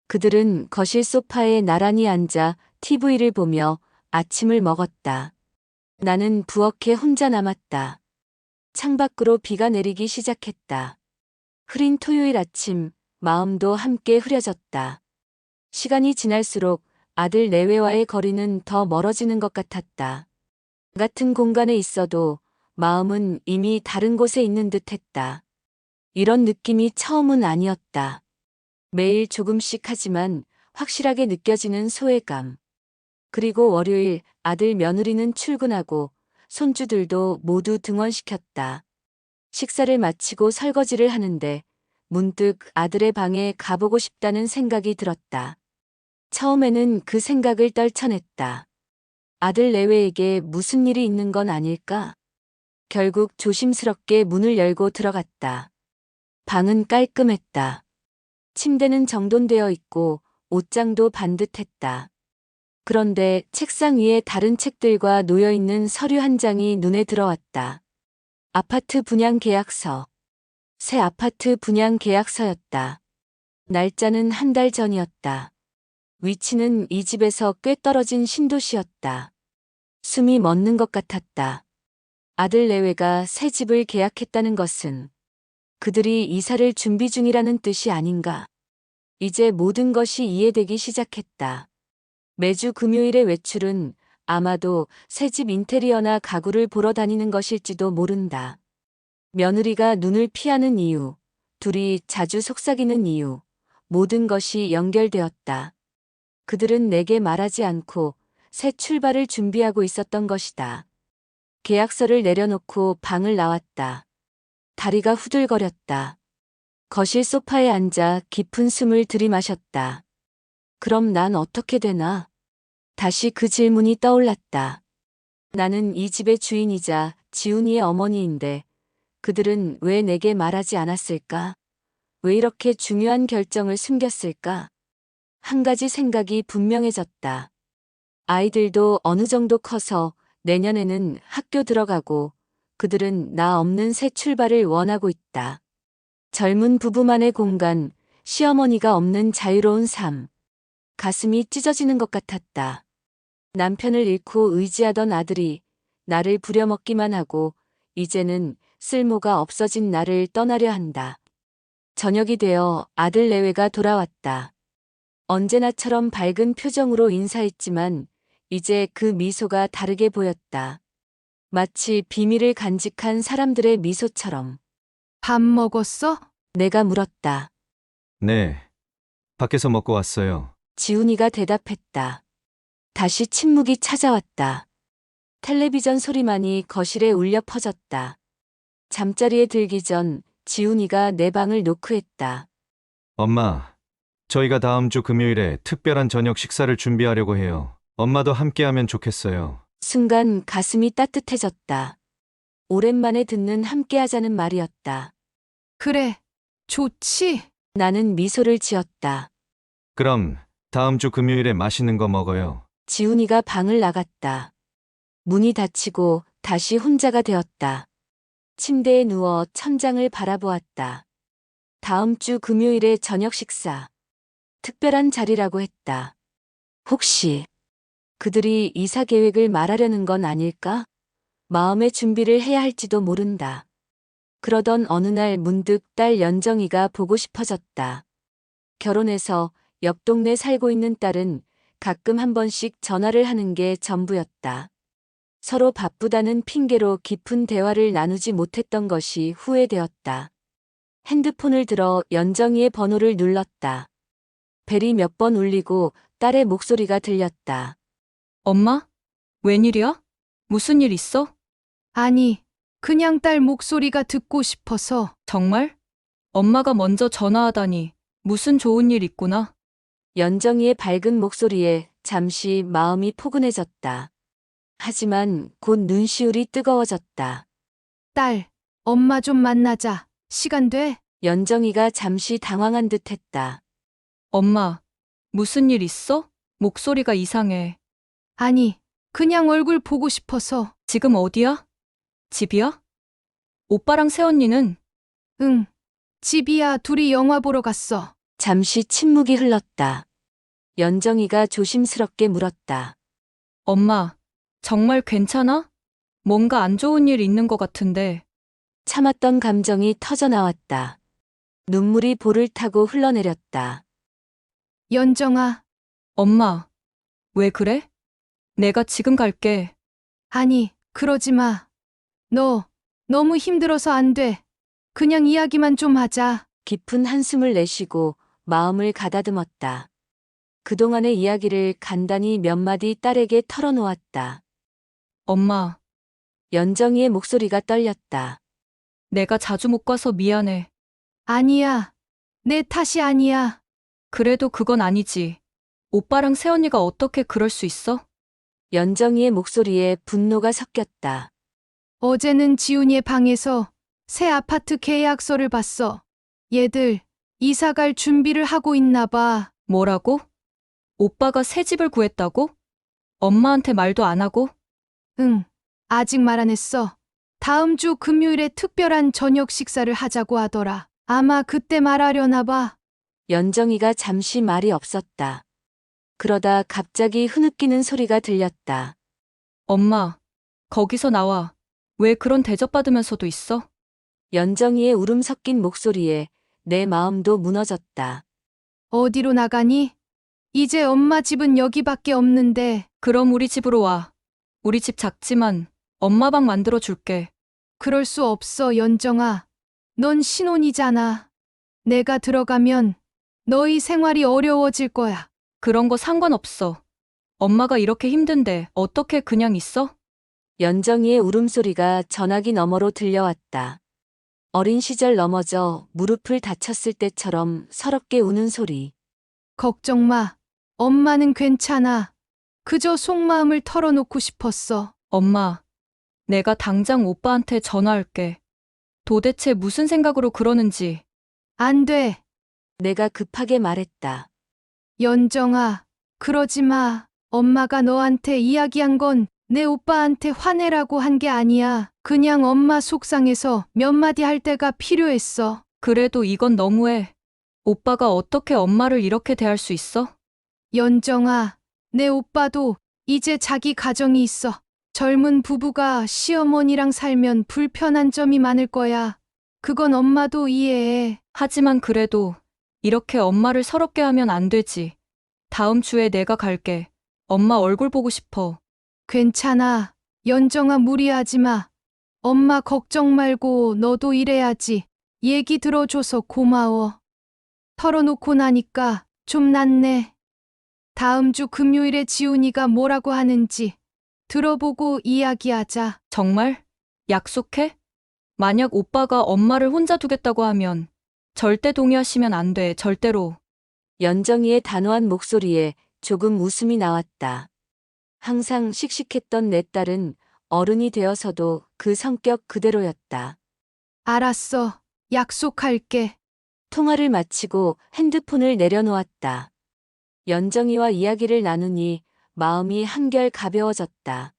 그들은 거실 소파에 나란히 앉아 TV를 보며 아침을 먹었다. 나는 부엌에 혼자 남았다. 창밖으로 비가 내리기 시작했다. 흐린 토요일 아침, 마음도 함께 흐려졌다. 시간이 지날수록 아들 내외와의 거리는 더 멀어지는 것 같았다. 같은 공간에 있어도 마음은 이미 다른 곳에 있는 듯 했다. 이런 느낌이 처음은 아니었다. 매일 조금씩 하지만 확실하게 느껴지는 소외감. 그리고 월요일 아들 며느리는 출근하고 손주들도 모두 등원시켰다. 식사를 마치고 설거지를 하는데 문득 아들의 방에 가보고 싶다는 생각이 들었다. 처음에는 그 생각을 떨쳐냈다. 아들 내외에게 무슨 일이 있는 건 아닐까? 결국 조심스럽게 문을 열고 들어갔다. 방은 깔끔했다. 침대는 정돈되어 있고 옷장도 반듯했다. 그런데 책상 위에 다른 책들과 놓여있는 서류 한 장이 눈에 들어왔다. 아파트 분양 계약서. 새 아파트 분양 계약서였다. 날짜는 한 달 전이었다. 위치는 이 집에서 꽤 떨어진 신도시였다. 숨이 멎는 것 같았다. 아들 내외가 새 집을 계약했다는 것은 그들이 이사를 준비 중이라는 뜻이 아닌가. 이제 모든 것이 이해되기 시작했다. 매주 금요일의 외출은 아마도 새 집 인테리어나 가구를 보러 다니는 것일지도 모른다. 며느리가 눈을 피하는 이유, 둘이 자주 속삭이는 이유, 모든 것이 연결되었다. 그들은 내게 말하지 않고 새 출발을 준비하고 있었던 것이다. 계약서를 내려놓고 방을 나왔다. 다리가 후들거렸다. 거실 소파에 앉아 깊은 숨을 들이마셨다. 그럼 난 어떻게 되나? 다시 그 질문이 떠올랐다. 나는 이 집의 주인이자 지훈이의 어머니인데 그들은 왜 내게 말하지 않았을까? 왜 이렇게 중요한 결정을 숨겼을까? 한 가지 생각이 분명해졌다. 아이들도 어느 정도 커서 내년에는 학교 들어가고 그들은 나 없는 새 출발을 원하고 있다. 젊은 부부만의 공간, 시어머니가 없는 자유로운 삶. 가슴이 찢어지는 것 같았다. 남편을 잃고 의지하던 아들이 나를 부려먹기만 하고 이제는 쓸모가 없어진 나를 떠나려 한다. 저녁이 되어 아들 내외가 돌아왔다. 언제나처럼 밝은 표정으로 인사했지만 이제 그 미소가 다르게 보였다. 마치 비밀을 간직한 사람들의 미소처럼. 밥 먹었어? 내가 물었다. 네. 밖에서 먹고 왔어요. 지훈이가 대답했다. 다시 침묵이 찾아왔다. 텔레비전 소리만이 거실에 울려 퍼졌다. 잠자리에 들기 전 지훈이가 내 방을 노크했다. 엄마, 저희가 다음 주 금요일에 특별한 저녁 식사를 준비하려고 해요. 엄마도 함께하면 좋겠어요. 순간 가슴이 따뜻해졌다. 오랜만에 듣는 함께하자는 말이었다. 그래, 좋지. 나는 미소를 지었다. 그럼 다음 주 금요일에 맛있는 거 먹어요. 지훈이가 방을 나갔다. 문이 닫히고 다시 혼자가 되었다. 침대에 누워 천장을 바라보았다. 다음 주 금요일에 저녁 식사. 특별한 자리라고 했다. 혹시 그들이 이사 계획을 말하려는 건 아닐까? 마음의 준비를 해야 할지도 모른다. 그러던 어느 날 문득 딸 연정이가 보고 싶어졌다. 결혼해서 옆 동네 살고 있는 딸은 가끔 한 번씩 전화를 하는 게 전부였다. 서로 바쁘다는 핑계로 깊은 대화를 나누지 못했던 것이 후회되었다. 핸드폰을 들어 연정이의 번호를 눌렀다. 벨이 몇 번 울리고 딸의 목소리가 들렸다. 엄마? 웬일이야? 무슨 일 있어? 아니, 그냥 딸 목소리가 듣고 싶어서. 정말? 엄마가 먼저 전화하다니 무슨 좋은 일 있구나. 연정이의 밝은 목소리에 잠시 마음이 포근해졌다. 하지만 곧 눈시울이 뜨거워졌다. 딸, 엄마 좀 만나자. 시간 돼? 연정이가 잠시 당황한 듯 했다. 엄마, 무슨 일 있어? 목소리가 이상해. 아니, 그냥 얼굴 보고 싶어서. 지금 어디야? 집이야? 오빠랑 새언니는? 응. 집이야, 둘이 영화 보러 갔어. 잠시 침묵이 흘렀다. 연정이가 조심스럽게 물었다. 엄마, 정말 괜찮아? 뭔가 안 좋은 일 있는 것 같은데. 참았던 감정이 터져나왔다. 눈물이 볼을 타고 흘러내렸다. 연정아, 엄마, 왜 그래? 내가 지금 갈게. 아니, 그러지 마. 너, 너무 힘들어서 안 돼. 그냥 이야기만 좀 하자. 깊은 한숨을 내쉬고 마음을 가다듬었다. 그동안의 이야기를 간단히 몇 마디 딸에게 털어놓았다. 엄마, 연정이의 목소리가 떨렸다. 내가 자주 못 가서 미안해. 아니야. 내 탓이 아니야. 그래도 그건 아니지. 오빠랑 새언니가 어떻게 그럴 수 있어? 연정이의 목소리에 분노가 섞였다. 어제는 지훈이의 방에서 새 아파트 계약서를 봤어. 얘들 이사 갈 준비를 하고 있나 봐. 뭐라고? 오빠가 새 집을 구했다고? 엄마한테 말도 안 하고? 응. 아직 말 안 했어. 다음 주 금요일에 특별한 저녁 식사를 하자고 하더라. 아마 그때 말하려나 봐. 연정이가 잠시 말이 없었다. 그러다 갑자기 흐느끼는 소리가 들렸다. 엄마, 거기서 나와. 왜 그런 대접받으면서도 있어? 연정이의 울음 섞인 목소리에 내 마음도 무너졌다. 어디로 나가니? 이제 엄마 집은 여기밖에 없는데. 그럼 우리 집으로 와. 우리 집 작지만 엄마 방 만들어 줄게. 그럴 수 없어, 연정아. 넌 신혼이잖아. 내가 들어가면 너희 생활이 어려워질 거야. 그런 거 상관없어. 엄마가 이렇게 힘든데 어떻게 그냥 있어? 연정이의 울음소리가 전화기 너머로 들려왔다. 어린 시절 넘어져 무릎을 다쳤을 때처럼 서럽게 우는 소리. 걱정 마. 엄마는 괜찮아. 그저 속마음을 털어놓고 싶었어. 엄마, 내가 당장 오빠한테 전화할게. 도대체 무슨 생각으로 그러는지. 안 돼. 내가 급하게 말했다. 연정아, 그러지 마. 엄마가 너한테 이야기한 건 내 오빠한테 화내라고 한 게 아니야. 그냥 엄마 속상해서 몇 마디 할 때가 필요했어. 그래도 이건 너무해. 오빠가 어떻게 엄마를 이렇게 대할 수 있어? 연정아, 내 오빠도 이제 자기 가정이 있어. 젊은 부부가 시어머니랑 살면 불편한 점이 많을 거야. 그건 엄마도 이해해. 하지만 그래도 이렇게 엄마를 서럽게 하면 안 되지. 다음 주에 내가 갈게. 엄마 얼굴 보고 싶어. 괜찮아. 연정아, 무리하지 마. 엄마 걱정 말고 너도 일해야지. 얘기 들어줘서 고마워. 털어놓고 나니까 좀 낫네. 다음 주 금요일에 지훈이가 뭐라고 하는지 들어보고 이야기하자. 정말? 약속해? 만약 오빠가 엄마를 혼자 두겠다고 하면 절대 동의하시면 안 돼. 절대로. 연정이의 단호한 목소리에 조금 웃음이 나왔다. 항상 씩씩했던 내 딸은 어른이 되어서도 그 성격 그대로였다. 알았어. 약속할게. 통화를 마치고 핸드폰을 내려놓았다. 연정이와 이야기를 나누니 마음이 한결 가벼워졌다.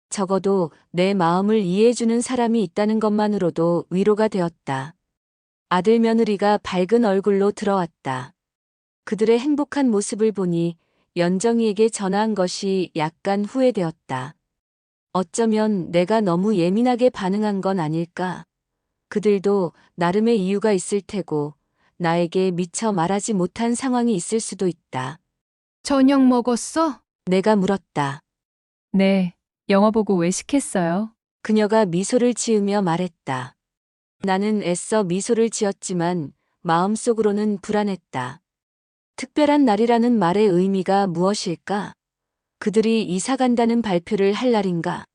적어도 내 마음을 이해해주는 사람이 있다는 것만으로도 위로가 되었다. 아들 며느리가 밝은 얼굴로 들어왔다. 그들의 행복한 모습을 보니 연정이에게 전화한 것이 약간 후회되었다. 어쩌면 내가 너무 예민하게 반응한 건 아닐까? 그들도 나름의 이유가 있을 테고 나에게 미처 말하지 못한 상황이 있을 수도 있다. 저녁 먹었어? 내가 물었다. 네, 영화 보고 외식했어요. 그녀가 미소를 지으며 말했다. 나는 애써 미소를 지었지만 마음속으로는 불안했다. 특별한 날이라는 말의 의미가 무엇일까? 그들이 이사 간다는 발표를 할 날인가?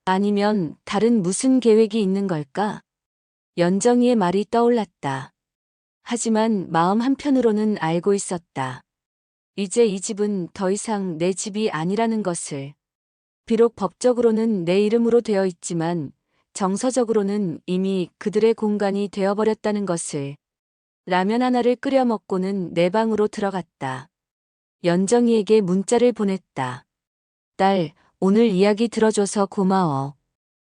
아니면 다른 무슨 계획이 있는 걸까? 연정이의 말이 떠올랐다. 하지만 마음 한편으로는 알고 있었다. 이제 이 집은 더 이상 내 집이 아니라는 것을. 비록 법적으로는 내 이름으로 되어 있지만 정서적으로는 이미 그들의 공간이 되어버렸다는 것을. 라면 하나를 끓여 먹고는 내 방으로 들어갔다. 연정이에게 문자를 보냈다. 딸, 오늘 이야기 들어줘서 고마워.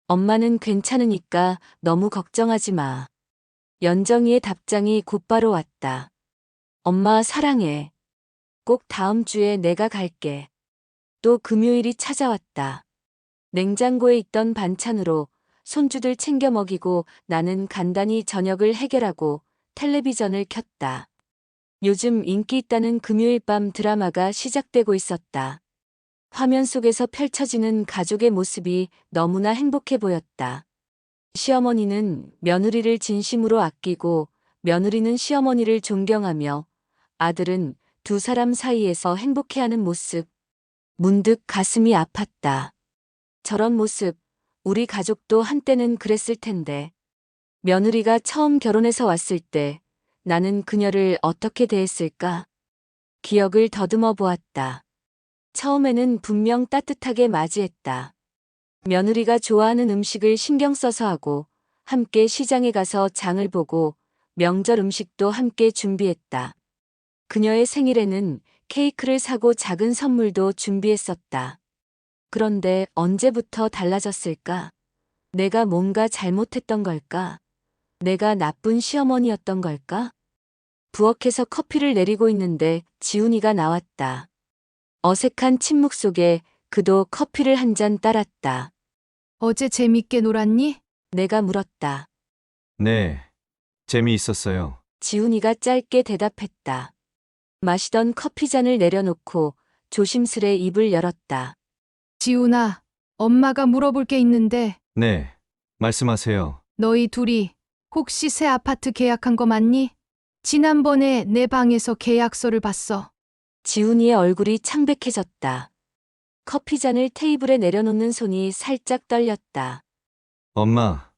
엄마는 괜찮으니까 너무 걱정하지 마. 연정이의 답장이 곧바로 왔다. 엄마 사랑해. 꼭 다음 주에 내가 갈게. 또 금요일이 찾아왔다. 냉장고에 있던 반찬으로 손주들 챙겨 먹이고 나는 간단히 저녁을 해결하고 텔레비전을 켰다. 요즘 인기 있다는 금요일 밤 드라마가 시작되고 있었다. 화면 속에서 펼쳐지는 가족의 모습이 너무나 행복해 보였다. 시어머니는 며느리를 진심으로 아끼고 며느리는 시어머니를 존경하며 아들은 두 사람 사이에서 행복해하는 모습. 문득 가슴이 아팠다. 저런 모습, 우리 가족도 한때는 그랬을 텐데. 며느리가 처음 결혼해서 왔을 때 나는 그녀를 어떻게 대했을까? 기억을 더듬어 보았다. 처음에는 분명 따뜻하게 맞이했다. 며느리가 좋아하는 음식을 신경 써서 하고 함께 시장에 가서 장을 보고 명절 음식도 함께 준비했다. 그녀의 생일에는 케이크를 사고 작은 선물도 준비했었다. 그런데 언제부터 달라졌을까? 내가 뭔가 잘못했던 걸까? 내가 나쁜 시어머니였던 걸까? 부엌에서 커피를 내리고 있는데 지훈이가 나왔다. 어색한 침묵 속에 그도 커피를 한 잔 따랐다. 어제 재밌게 놀았니? 내가 물었다. 네, 재미있었어요. 지훈이가 짧게 대답했다. 마시던 커피잔을 내려놓고 조심스레 입을 열었다. 지훈아, 엄마가 물어볼 게 있는데 네, 말씀하세요. 너희 둘이 혹시 새 아파트 계약한 거 맞니? 지난번에 내 방에서 계약서를 봤어. 지훈이의 얼굴이 창백해졌다. 커피잔을 테이블에 내려놓는 손이 살짝 떨렸다. 엄마,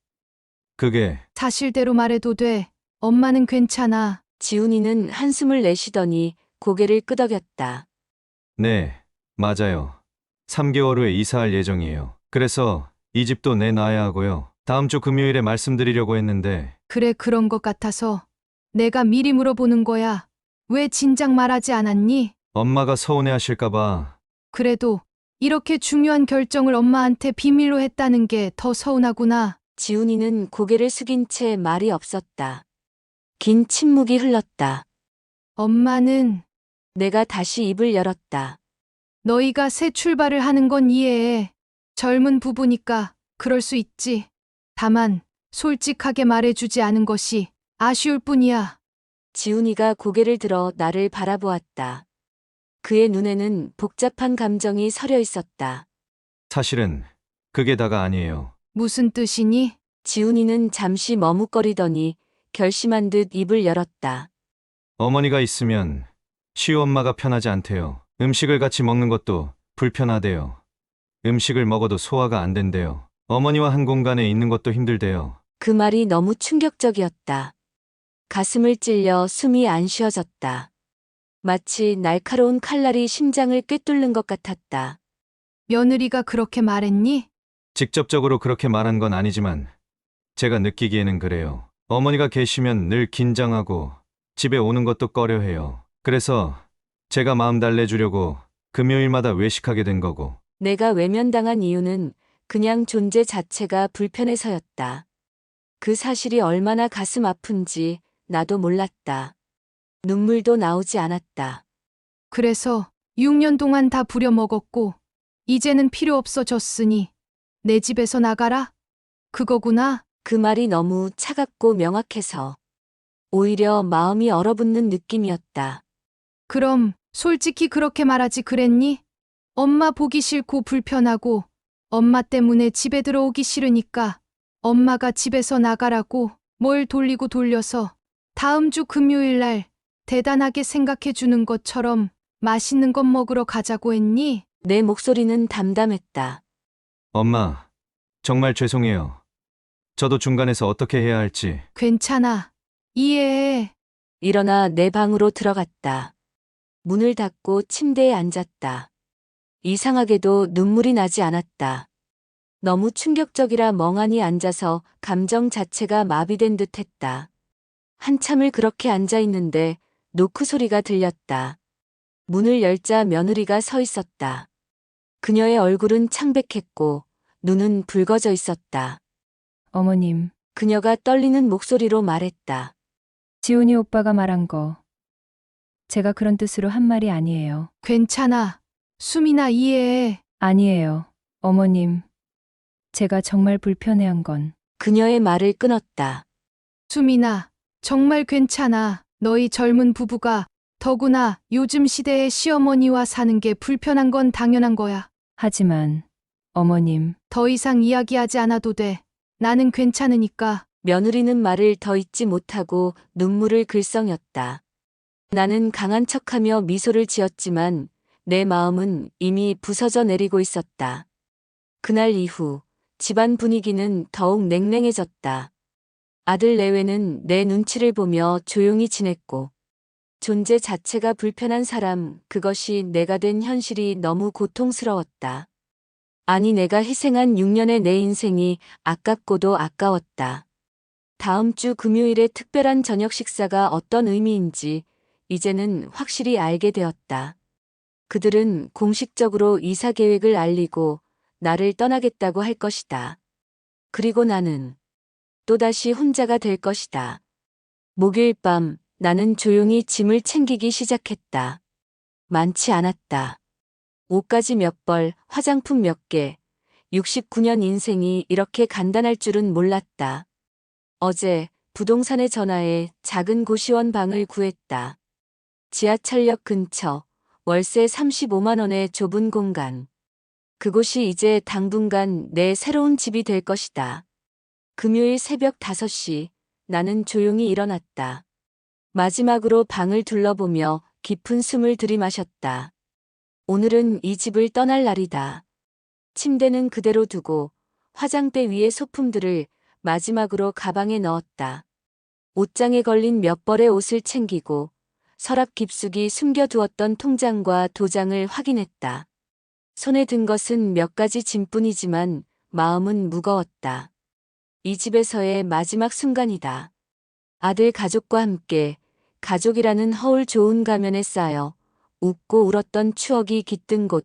그게 사실대로 말해도 돼. 엄마는 괜찮아. 지훈이는 한숨을 내쉬더니 고개를 끄덕였다. 네, 맞아요. 3개월 후에 이사할 예정이에요. 그래서 이 집도 내놔야 하고요. 다음 주 금요일에 말씀드리려고 했는데 그래, 그런 것 같아서 내가 미리 물어보는 거야. 왜 진작 말하지 않았니? 엄마가 서운해하실까봐. 그래도 이렇게 중요한 결정을 엄마한테 비밀로 했다는 게 더 서운하구나. 지훈이는 고개를 숙인 채 말이 없었다. 긴 침묵이 흘렀다. 엄마는 내가 다시 입을 열었다. 너희가 새 출발을 하는 건 이해해. 젊은 부부니까 그럴 수 있지. 다만 솔직하게 말해주지 않은 것이 아쉬울 뿐이야. 지훈이가 고개를 들어 나를 바라보았다. 그의 눈에는 복잡한 감정이 서려 있었다. 사실은 그게 다가 아니에요. 무슨 뜻이니? 지훈이는 잠시 머뭇거리더니 결심한 듯 입을 열었다. 어머니가 있으면 시엄마가 편하지 않대요. 음식을 같이 먹는 것도 불편하대요. 음식을 먹어도 소화가 안 된대요. 어머니와 한 공간에 있는 것도 힘들대요. 그 말이 너무 충격적이었다. 가슴을 찔려 숨이 안 쉬어졌다. 마치 날카로운 칼날이 심장을 꿰뚫는 것 같았다. 며느리가 그렇게 말했니? 직접적으로 그렇게 말한 건 아니지만 제가 느끼기에는 그래요. 어머니가 계시면 늘 긴장하고 집에 오는 것도 꺼려해요. 그래서 제가 마음 달래주려고 금요일마다 외식하게 된 거고. 내가 외면당한 이유는 그냥 존재 자체가 불편해서였다. 그 사실이 얼마나 가슴 아픈지 나도 몰랐다. 눈물도 나오지 않았다. 그래서 6년 동안 다 부려먹었고 이제는 필요 없어졌으니 내 집에서 나가라? 그거구나. 그 말이 너무 차갑고 명확해서 오히려 마음이 얼어붙는 느낌이었다. 그럼 솔직히 그렇게 말하지 그랬니? 엄마 보기 싫고 불편하고 엄마 때문에 집에 들어오기 싫으니까 엄마가 집에서 나가라고 뭘 돌리고 돌려서 다음 주 금요일 날 대단하게 생각해 주는 것처럼 맛있는 것 먹으러 가자고 했니? 내 목소리는 담담했다. 엄마, 정말 죄송해요. 저도 중간에서 어떻게 해야 할지. 괜찮아. 이해해. 일어나 내 방으로 들어갔다. 문을 닫고 침대에 앉았다. 이상하게도 눈물이 나지 않았다. 너무 충격적이라 멍하니 앉아서 감정 자체가 마비된 듯 했다. 한참을 그렇게 앉아 있는데 노크 소리가 들렸다. 문을 열자 며느리가 서 있었다. 그녀의 얼굴은 창백했고 눈은 붉어져 있었다. 어머님, 그녀가 떨리는 목소리로 말했다. 지훈이 오빠가 말한 거. 제가 그런 뜻으로 한 말이 아니에요. 괜찮아. 수민아 이해해. 아니에요. 어머님, 제가 정말 불편해한 건 그녀의 말을 끊었다. 수민아, 정말 괜찮아. 너희 젊은 부부가 더구나 요즘 시대의 시어머니와 사는 게 불편한 건 당연한 거야. 하지만 어머님, 더 이상 이야기하지 않아도 돼. 나는 괜찮으니까. 며느리는 말을 더 잇지 못하고 눈물을 글썽였다. 나는 강한 척하며 미소를 지었지만 내 마음은 이미 부서져 내리고 있었다. 그날 이후 집안 분위기는 더욱 냉랭해졌다. 아들 내외는 내 눈치를 보며 조용히 지냈고 존재 자체가 불편한 사람, 그것이 내가 된 현실이 너무 고통스러웠다. 아니, 내가 희생한 6년의 내 인생이 아깝고도 아까웠다. 다음 주 금요일의 특별한 저녁 식사가 어떤 의미인지 이제는 확실히 알게 되었다. 그들은 공식적으로 이사 계획을 알리고 나를 떠나겠다고 할 것이다. 그리고 나는 또다시 혼자가 될 것이다. 목요일 밤 나는 조용히 짐을 챙기기 시작했다. 많지 않았다. 옷가지 몇 벌, 화장품 몇 개, 69년 인생이 이렇게 간단할 줄은 몰랐다. 어제 부동산에 전화해 작은 고시원 방을 구했다. 지하철역 근처, 월세 35만 원의 좁은 공간. 그곳이 이제 당분간 내 새로운 집이 될 것이다. 금요일 새벽 5시 나는 조용히 일어났다. 마지막으로 방을 둘러보며 깊은 숨을 들이마셨다. 오늘은 이 집을 떠날 날이다. 침대는 그대로 두고 화장대 위의 소품들을 마지막으로 가방에 넣었다. 옷장에 걸린 몇 벌의 옷을 챙기고 서랍 깊숙이 숨겨두었던 통장과 도장을 확인했다. 손에 든 것은 몇 가지 짐뿐이지만 마음은 무거웠다. 이 집에서의 마지막 순간이다. 아들 가족과 함께 가족이라는 허울 좋은 가면에 쌓여 웃고 울었던 추억이 깃든 곳.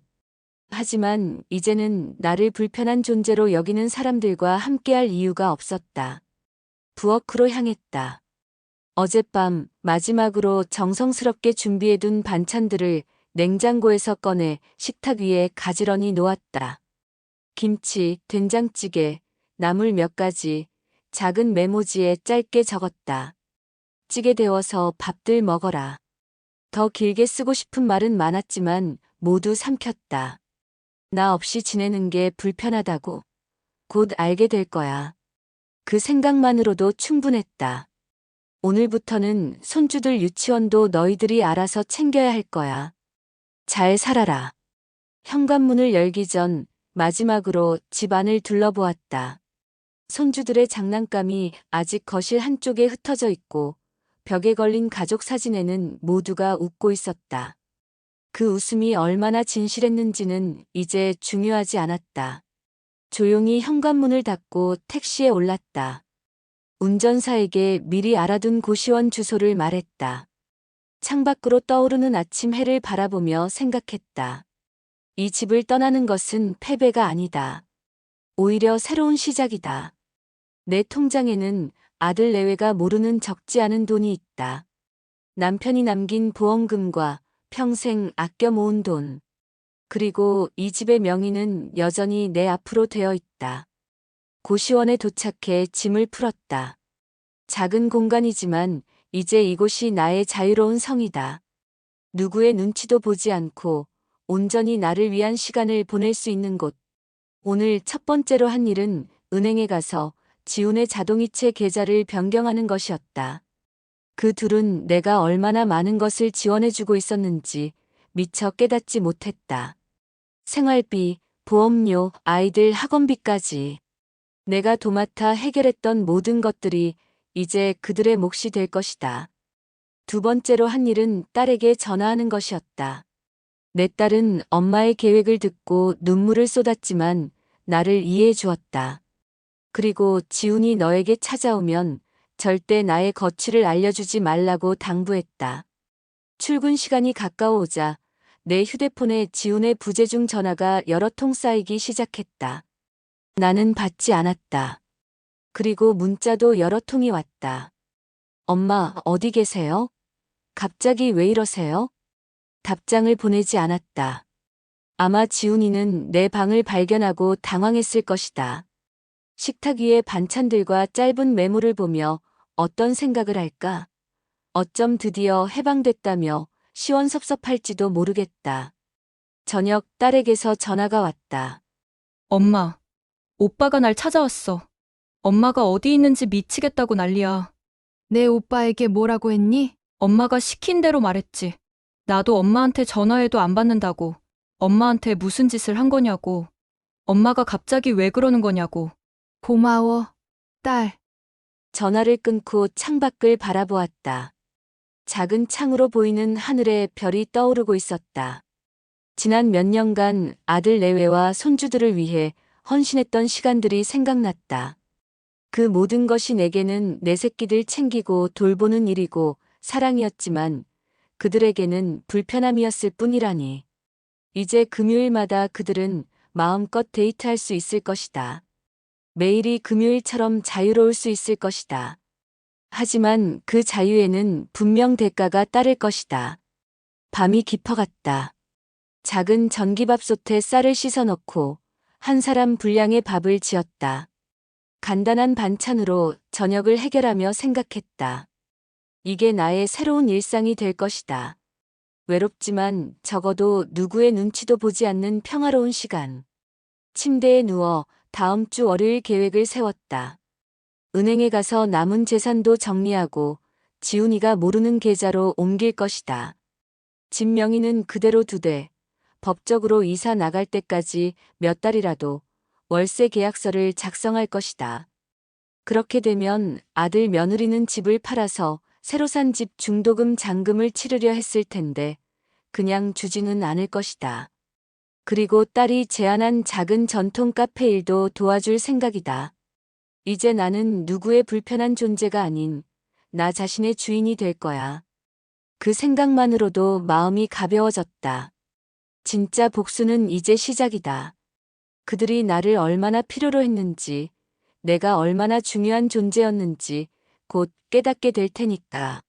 하지만 이제는 나를 불편한 존재로 여기는 사람들과 함께할 이유가 없었다. 부엌으로 향했다. 어젯밤 마지막으로 정성스럽게 준비해둔 반찬들을 냉장고에서 꺼내 식탁 위에 가지런히 놓았다. 김치, 된장찌개, 나물 몇 가지, 작은 메모지에 짧게 적었다. 찌개 데워서 밥들 먹어라. 더 길게 쓰고 싶은 말은 많았지만 모두 삼켰다. 나 없이 지내는 게 불편하다고. 곧 알게 될 거야. 그 생각만으로도 충분했다. 오늘부터는 손주들 유치원도 너희들이 알아서 챙겨야 할 거야. 잘 살아라. 현관문을 열기 전 마지막으로 집 안을 둘러보았다. 손주들의 장난감이 아직 거실 한쪽에 흩어져 있고 벽에 걸린 가족 사진에는 모두가 웃고 있었다. 그 웃음이 얼마나 진실했는지는 이제 중요하지 않았다. 조용히 현관문을 닫고 택시에 올랐다. 운전사에게 미리 알아둔 고시원 주소를 말했다. 창밖으로 떠오르는 아침 해를 바라보며 생각했다. 이 집을 떠나는 것은 패배가 아니다. 오히려 새로운 시작이다. 내 통장에는 아들 내외가 모르는 적지 않은 돈이 있다. 남편이 남긴 보험금과 평생 아껴 모은 돈. 그리고 이 집의 명의는 여전히 내 앞으로 되어 있다. 고시원에 도착해 짐을 풀었다. 작은 공간이지만 이제 이곳이 나의 자유로운 성이다. 누구의 눈치도 보지 않고 온전히 나를 위한 시간을 보낼 수 있는 곳. 오늘 첫 번째로 한 일은 은행에 가서 지훈의 자동이체 계좌를 변경하는 것이었다. 그 둘은 내가 얼마나 많은 것을 지원해주고 있었는지 미처 깨닫지 못했다. 생활비, 보험료, 아이들 학원비까지. 내가 도맡아 해결했던 모든 것들이 이제 그들의 몫이 될 것이다. 두 번째로 한 일은 딸에게 전화하는 것이었다. 내 딸은 엄마의 계획을 듣고 눈물을 쏟았지만 나를 이해해 주었다. 그리고 지훈이 너에게 찾아오면 절대 나의 거취를 알려주지 말라고 당부했다. 출근 시간이 가까워오자 내 휴대폰에 지훈의 부재중 전화가 여러 통 쌓이기 시작했다. 나는 받지 않았다. 그리고 문자도 여러 통이 왔다. 엄마, 어디 계세요? 갑자기 왜 이러세요? 답장을 보내지 않았다. 아마 지훈이는 내 방을 발견하고 당황했을 것이다. 식탁 위의 반찬들과 짧은 메모를 보며 어떤 생각을 할까? 어쩜 드디어 해방됐다며 시원섭섭할지도 모르겠다. 저녁 딸에게서 전화가 왔다. 엄마, 오빠가 날 찾아왔어. 엄마가 어디 있는지 미치겠다고 난리야. 내 오빠에게 뭐라고 했니? 엄마가 시킨 대로 말했지. 나도 엄마한테 전화해도 안 받는다고. 엄마한테 무슨 짓을 한 거냐고. 엄마가 갑자기 왜 그러는 거냐고. 고마워, 딸. 전화를 끊고 창밖을 바라보았다. 작은 창으로 보이는 하늘에 별이 떠오르고 있었다. 지난 몇 년간 아들 내외와 손주들을 위해 헌신했던 시간들이 생각났다. 그 모든 것이 내게는 내 새끼들 챙기고 돌보는 일이고 사랑이었지만 그들에게는 불편함이었을 뿐이라니. 이제 금요일마다 그들은 마음껏 데이트할 수 있을 것이다. 매일이 금요일처럼 자유로울 수 있을 것이다. 하지만 그 자유에는 분명 대가가 따를 것이다. 밤이 깊어갔다. 작은 전기밥솥에 쌀을 씻어 넣고 한 사람 분량의 밥을 지었다. 간단한 반찬으로 저녁을 해결하며 생각했다. 이게 나의 새로운 일상이 될 것이다. 외롭지만 적어도 누구의 눈치도 보지 않는 평화로운 시간. 침대에 누워 다음 주 월요일 계획을 세웠다. 은행에 가서 남은 재산도 정리하고 지훈이가 모르는 계좌로 옮길 것이다. 집 명의는 그대로 두되 법적으로 이사 나갈 때까지 몇 달이라도 월세 계약서를 작성할 것이다. 그렇게 되면 아들 며느리는 집을 팔아서 새로 산 집 중도금 잔금을 치르려 했을 텐데 그냥 주지는 않을 것이다. 그리고 딸이 제안한 작은 전통 카페 일도 도와줄 생각이다. 이제 나는 누구의 불편한 존재가 아닌 나 자신의 주인이 될 거야. 그 생각만으로도 마음이 가벼워졌다. 진짜 복수는 이제 시작이다. 그들이 나를 얼마나 필요로 했는지, 내가 얼마나 중요한 존재였는지 곧 깨닫게 될 테니까.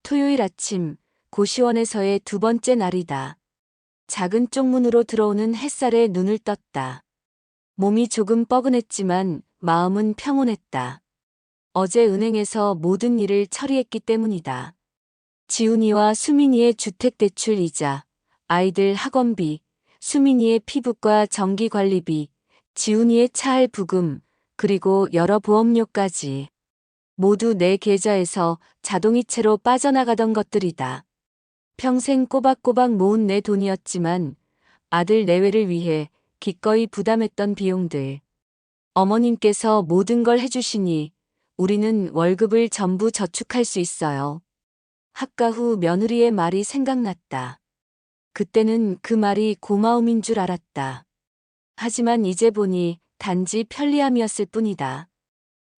토요일 아침, 고시원에서의 두 번째 날이다. 작은 쪽문으로 들어오는 햇살에 눈을 떴다. 몸이 조금 뻐근했지만 마음은 평온했다. 어제 은행에서 모든 일을 처리했기 때문이다. 지훈이와 수민이의 주택대출 이자, 아이들 학원비, 수민이의 피부과 전기관리비, 지훈이의 차할 부금, 그리고 여러 보험료까지. 모두 내 계좌에서 자동이체로 빠져나가던 것들이다. 평생 꼬박꼬박 모은 내 돈이었지만 아들 내외를 위해 기꺼이 부담했던 비용들. 어머님께서 모든 걸 해주시니 우리는 월급을 전부 저축할 수 있어요. 학가 후 며느리의 말이 생각났다. 그때는 그 말이 고마움인 줄 알았다. 하지만 이제 보니 단지 편리함이었을 뿐이다.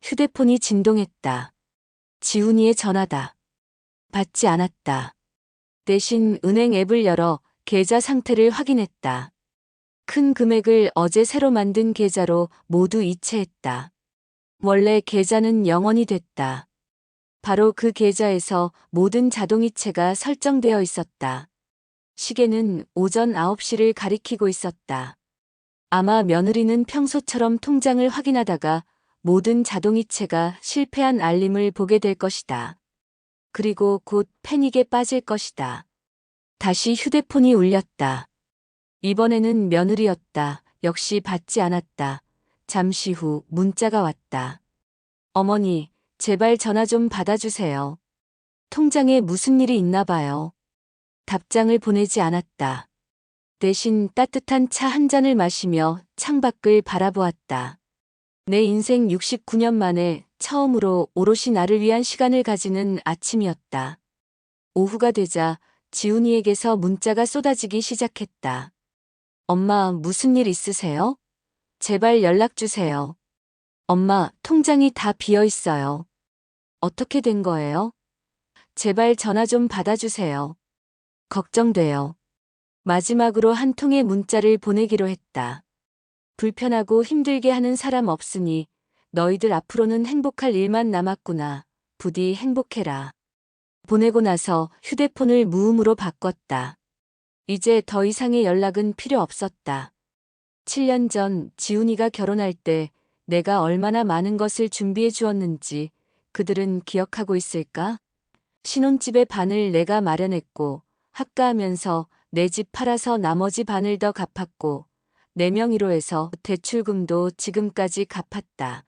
휴대폰이 진동했다. 지훈이의 전화다. 받지 않았다. 대신 은행 앱을 열어 계좌 상태를 확인했다. 큰 금액을 어제 새로 만든 계좌로 모두 이체했다. 원래 계좌는 영원이 됐다. 바로 그 계좌에서 모든 자동이체가 설정되어 있었다. 시계는 오전 9시를 가리키고 있었다. 아마 며느리는 평소처럼 통장을 확인하다가 모든 자동이체가 실패한 알림을 보게 될 것이다. 그리고 곧 패닉에 빠질 것이다. 다시 휴대폰이 울렸다. 이번에는 며느리였다. 역시 받지 않았다. 잠시 후 문자가 왔다. 어머니, 제발 전화 좀 받아주세요. 통장에 무슨 일이 있나 봐요. 답장을 보내지 않았다. 대신 따뜻한 차 한 잔을 마시며 창밖을 바라보았다. 내 인생 69년 만에 처음으로 오롯이 나를 위한 시간을 가지는 아침이었다. 오후가 되자 지훈이에게서 문자가 쏟아지기 시작했다. 엄마, 무슨 일 있으세요? 제발 연락 주세요. 엄마, 통장이 다 비어 있어요. 어떻게 된 거예요? 제발 전화 좀 받아주세요. 걱정돼요. 마지막으로 한 통의 문자를 보내기로 했다. 불편하고 힘들게 하는 사람 없으니 너희들 앞으로는 행복할 일만 남았구나. 부디 행복해라. 보내고 나서 휴대폰을 무음으로 바꿨다. 이제 더 이상의 연락은 필요 없었다. 7년 전 지훈이가 결혼할 때 내가 얼마나 많은 것을 준비해 주었는지 그들은 기억하고 있을까? 신혼집의 반을 내가 마련했고 학가하면서 내 집 팔아서 나머지 반을 더 갚았고 내 명의로 해서 대출금도 지금까지 갚았다.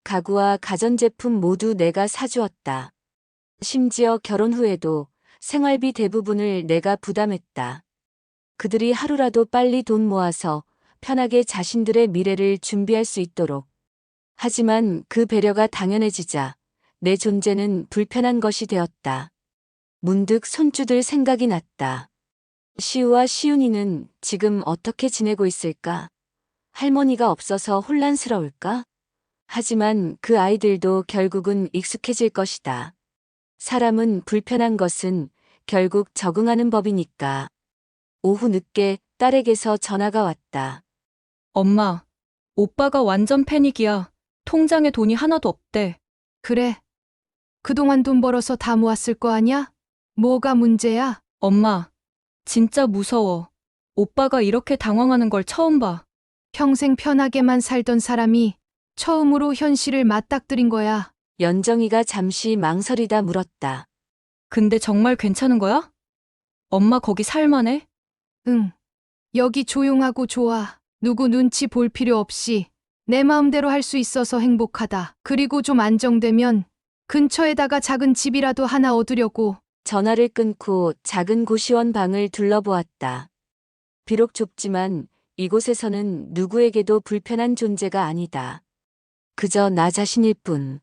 가구와 가전제품 모두 내가 사주었다. 심지어 결혼 후에도 생활비 대부분을 내가 부담했다. 그들이 하루라도 빨리 돈 모아서 편하게 자신들의 미래를 준비할 수 있도록. 하지만 그 배려가 당연해지자 내 존재는 불편한 것이 되었다. 문득 손주들 생각이 났다. 시우와 시윤이는 지금 어떻게 지내고 있을까? 할머니가 없어서 혼란스러울까? 하지만 그 아이들도 결국은 익숙해질 것이다. 사람은 불편한 것은 결국 적응하는 법이니까. 오후 늦게 딸에게서 전화가 왔다. 엄마, 오빠가 완전 패닉이야. 통장에 돈이 하나도 없대. 그래. 그동안 돈 벌어서 다 모았을 거 아냐? 뭐가 문제야? 엄마, 진짜 무서워. 오빠가 이렇게 당황하는 걸 처음 봐. 평생 편하게만 살던 사람이 처음으로 현실을 맞닥뜨린 거야. 연정이가 잠시 망설이다 물었다. 근데 정말 괜찮은 거야? 엄마 거기 살만해? 응. 여기 조용하고 좋아. 누구 눈치 볼 필요 없이 내 마음대로 할 수 있어서 행복하다. 그리고 좀 안정되면 근처에다가 작은 집이라도 하나 얻으려고. 전화를 끊고 작은 고시원 방을 둘러보았다. 비록 좁지만 이곳에서는 누구에게도 불편한 존재가 아니다. 그저 나 자신일 뿐.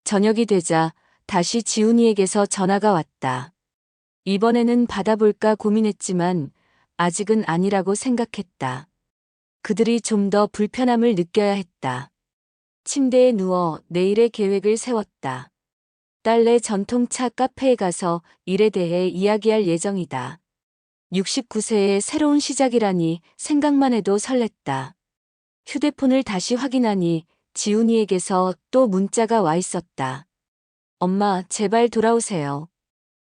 저녁이 되자 다시 지훈이에게서 전화가 왔다. 이번에는 받아볼까 고민했지만 아직은 아니라고 생각했다. 그들이 좀 더 불편함을 느껴야 했다. 침대에 누워 내일의 계획을 세웠다. 딸내 전통차 카페에 가서 일에 대해 이야기할 예정이다. 69세의 새로운 시작이라니 생각만 해도 설렜다. 휴대폰을 다시 확인하니 지훈이에게서 또 문자가 와 있었다. 엄마, 제발 돌아오세요.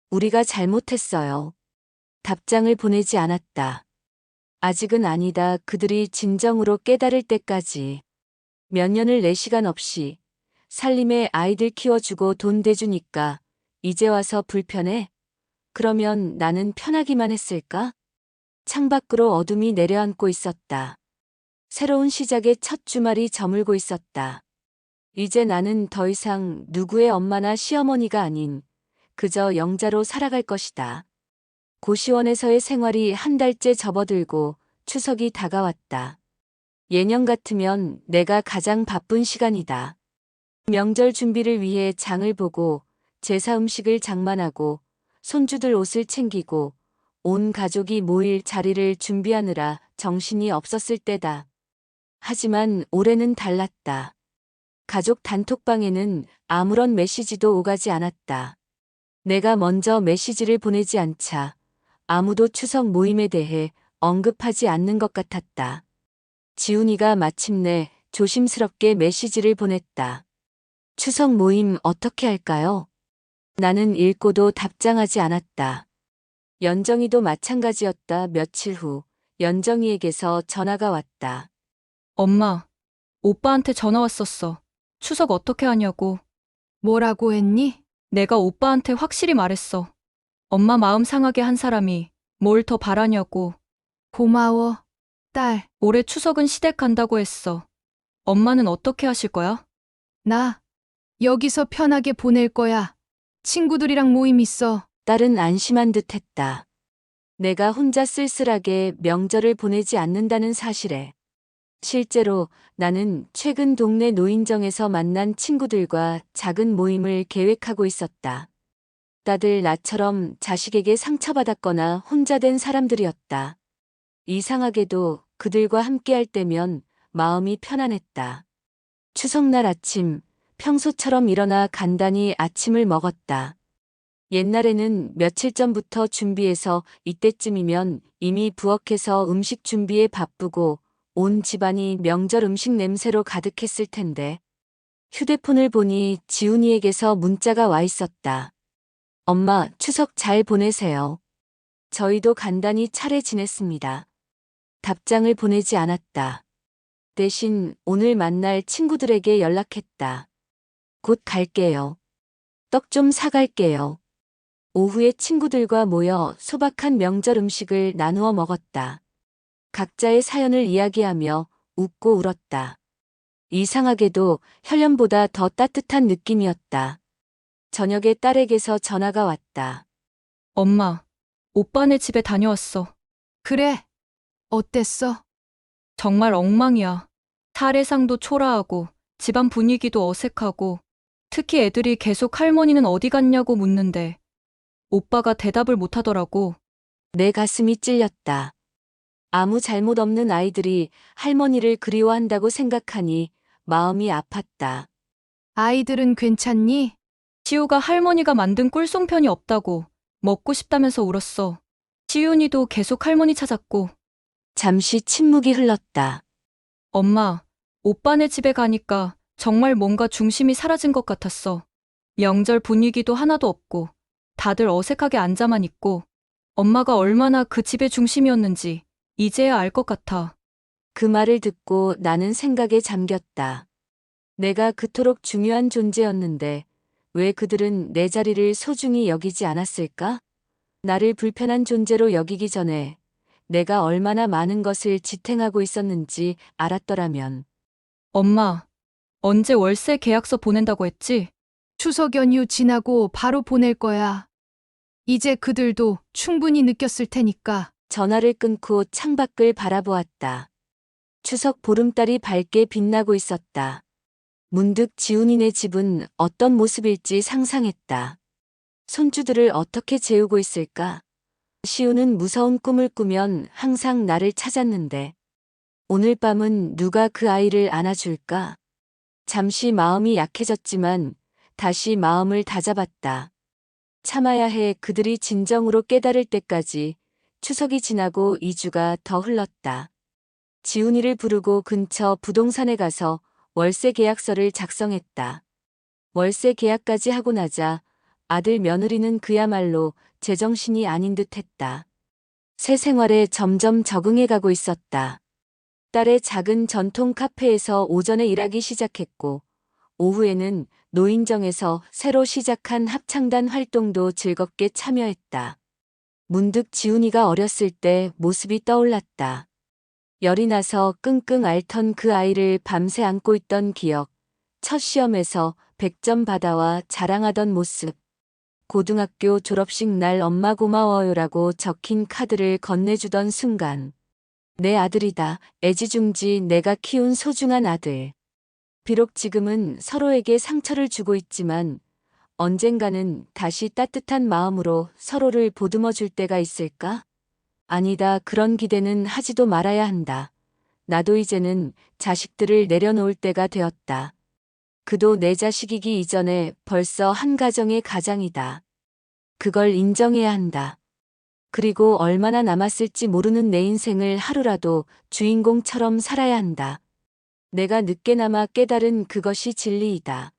우리가 잘못했어요. 답장을 보내지 않았다. 아직은 아니다. 그들이 진정으로 깨달을 때까지. 몇 년을 내 시간 없이 살림에 아이들 키워주고 돈 대주니까 이제 와서 불편해? 그러면 나는 편하기만 했을까? 창밖으로 어둠이 내려앉고 있었다. 새로운 시작의 첫 주말이 저물고 있었다. 이제 나는 더 이상 누구의 엄마나 시어머니가 아닌 그저 영자로 살아갈 것이다. 고시원에서의 생활이 한 달째 접어들고 추석이 다가왔다. 예년 같으면 내가 가장 바쁜 시간이다. 명절 준비를 위해 장을 보고 제사 음식을 장만하고 손주들 옷을 챙기고 온 가족이 모일 자리를 준비하느라 정신이 없었을 때다. 하지만 올해는 달랐다. 가족 단톡방에는 아무런 메시지도 오가지 않았다. 내가 먼저 메시지를 보내지 않자 아무도 추석 모임에 대해 언급하지 않는 것 같았다. 지훈이가 마침내 조심스럽게 메시지를 보냈다. 추석 모임 어떻게 할까요? 나는 읽고도 답장하지 않았다. 연정이도 마찬가지였다. 며칠 후 연정이에게서 전화가 왔다. 엄마, 오빠한테 전화 왔었어. 추석 어떻게 하냐고. 뭐라고 했니? 내가 오빠한테 확실히 말했어. 엄마 마음 상하게 한 사람이 뭘 더 바라냐고. 고마워, 딸. 올해 추석은 시댁 간다고 했어. 엄마는 어떻게 하실 거야? 나 여기서 편하게 보낼 거야. 친구들이랑 모임 있어. 딸은 안심한 듯 했다. 내가 혼자 쓸쓸하게 명절을 보내지 않는다는 사실에. 실제로 나는 최근 동네 노인정에서 만난 친구들과 작은 모임을 계획하고 있었다. 다들 나처럼 자식에게 상처받았거나 혼자 된 사람들이었다. 이상하게도 그들과 함께할 때면 마음이 편안했다. 추석날 아침, 평소처럼 일어나 간단히 아침을 먹었다. 옛날에는 며칠 전부터 준비해서 이때쯤이면 이미 부엌에서 음식 준비에 바쁘고 온 집안이 명절 음식 냄새로 가득했을 텐데. 휴대폰을 보니 지훈이에게서 문자가 와 있었다. 엄마, 추석 잘 보내세요. 저희도 간단히 차례 지냈습니다. 답장을 보내지 않았다. 대신 오늘 만날 친구들에게 연락했다. 곧 갈게요. 떡 좀 사갈게요. 오후에 친구들과 모여 소박한 명절 음식을 나누어 먹었다. 각자의 사연을 이야기하며 웃고 울었다. 이상하게도 혈연보다 더 따뜻한 느낌이었다. 저녁에 딸에게서 전화가 왔다. 엄마, 오빠네 집에 다녀왔어. 그래. 어땠어? 정말 엉망이야. 차례상도 초라하고 집안 분위기도 어색하고 특히 애들이 계속 할머니는 어디 갔냐고 묻는데 오빠가 대답을 못 하더라고. 내 가슴이 찔렸다. 아무 잘못 없는 아이들이 할머니를 그리워한다고 생각하니 마음이 아팠다. 아이들은 괜찮니? 시우가 할머니가 만든 꿀송편이 없다고 먹고 싶다면서 울었어. 시윤이도 계속 할머니 찾았고. 잠시 침묵이 흘렀다. 엄마, 오빠네 집에 가니까 정말 뭔가 중심이 사라진 것 같았어. 명절 분위기도 하나도 없고 다들 어색하게 앉아만 있고 엄마가 얼마나 그 집의 중심이었는지 이제야 알 것 같아. 그 말을 듣고 나는 생각에 잠겼다. 내가 그토록 중요한 존재였는데 왜 그들은 내 자리를 소중히 여기지 않았을까? 나를 불편한 존재로 여기기 전에 내가 얼마나 많은 것을 지탱하고 있었는지 알았더라면. 엄마, 언제 월세 계약서 보낸다고 했지? 추석 연휴 지나고 바로 보낼 거야. 이제 그들도 충분히 느꼈을 테니까. 전화를 끊고 창밖을 바라보았다. 추석 보름달이 밝게 빛나고 있었다. 문득 지훈이네 집은 어떤 모습일지 상상했다. 손주들을 어떻게 재우고 있을까? 시우는 무서운 꿈을 꾸면 항상 나를 찾았는데 오늘 밤은 누가 그 아이를 안아줄까? 잠시 마음이 약해졌지만 다시 마음을 다잡았다. 참아야 해. 그들이 진정으로 깨달을 때까지. 추석이 지나고 2주가 더 흘렀다. 지훈이를 부르고 근처 부동산에 가서 월세 계약서를 작성했다. 월세 계약까지 하고 나자 아들 며느리는 그야말로 제정신이 아닌 듯 했다. 새 생활에 점점 적응해 가고 있었다. 딸의 작은 전통 카페에서 오전에 일하기 시작했고, 오후에는 노인정에서 새로 시작한 합창단 활동도 즐겁게 참여했다. 문득 지훈이가 어렸을 때 모습이 떠올랐다. 열이 나서 끙끙 앓던 그 아이를 밤새 안고 있던 기억, 첫 시험에서 100점 받아와 자랑하던 모습, 고등학교 졸업식 날 엄마 고마워요라고 적힌 카드를 건네주던 순간. 내 아들이다. 애지중지 내가 키운 소중한 아들. 비록 지금은 서로에게 상처를 주고 있지만 언젠가는 다시 따뜻한 마음으로 서로를 보듬어 줄 때가 있을까? 아니다. 그런 기대는 하지도 말아야 한다. 나도 이제는 자식들을 내려놓을 때가 되었다. 그도 내 자식이기 이전에 벌써 한 가정의 가장이다. 그걸 인정해야 한다. 그리고 얼마나 남았을지 모르는 내 인생을 하루라도 주인공처럼 살아야 한다. 내가 늦게나마 깨달은 그것이 진리이다.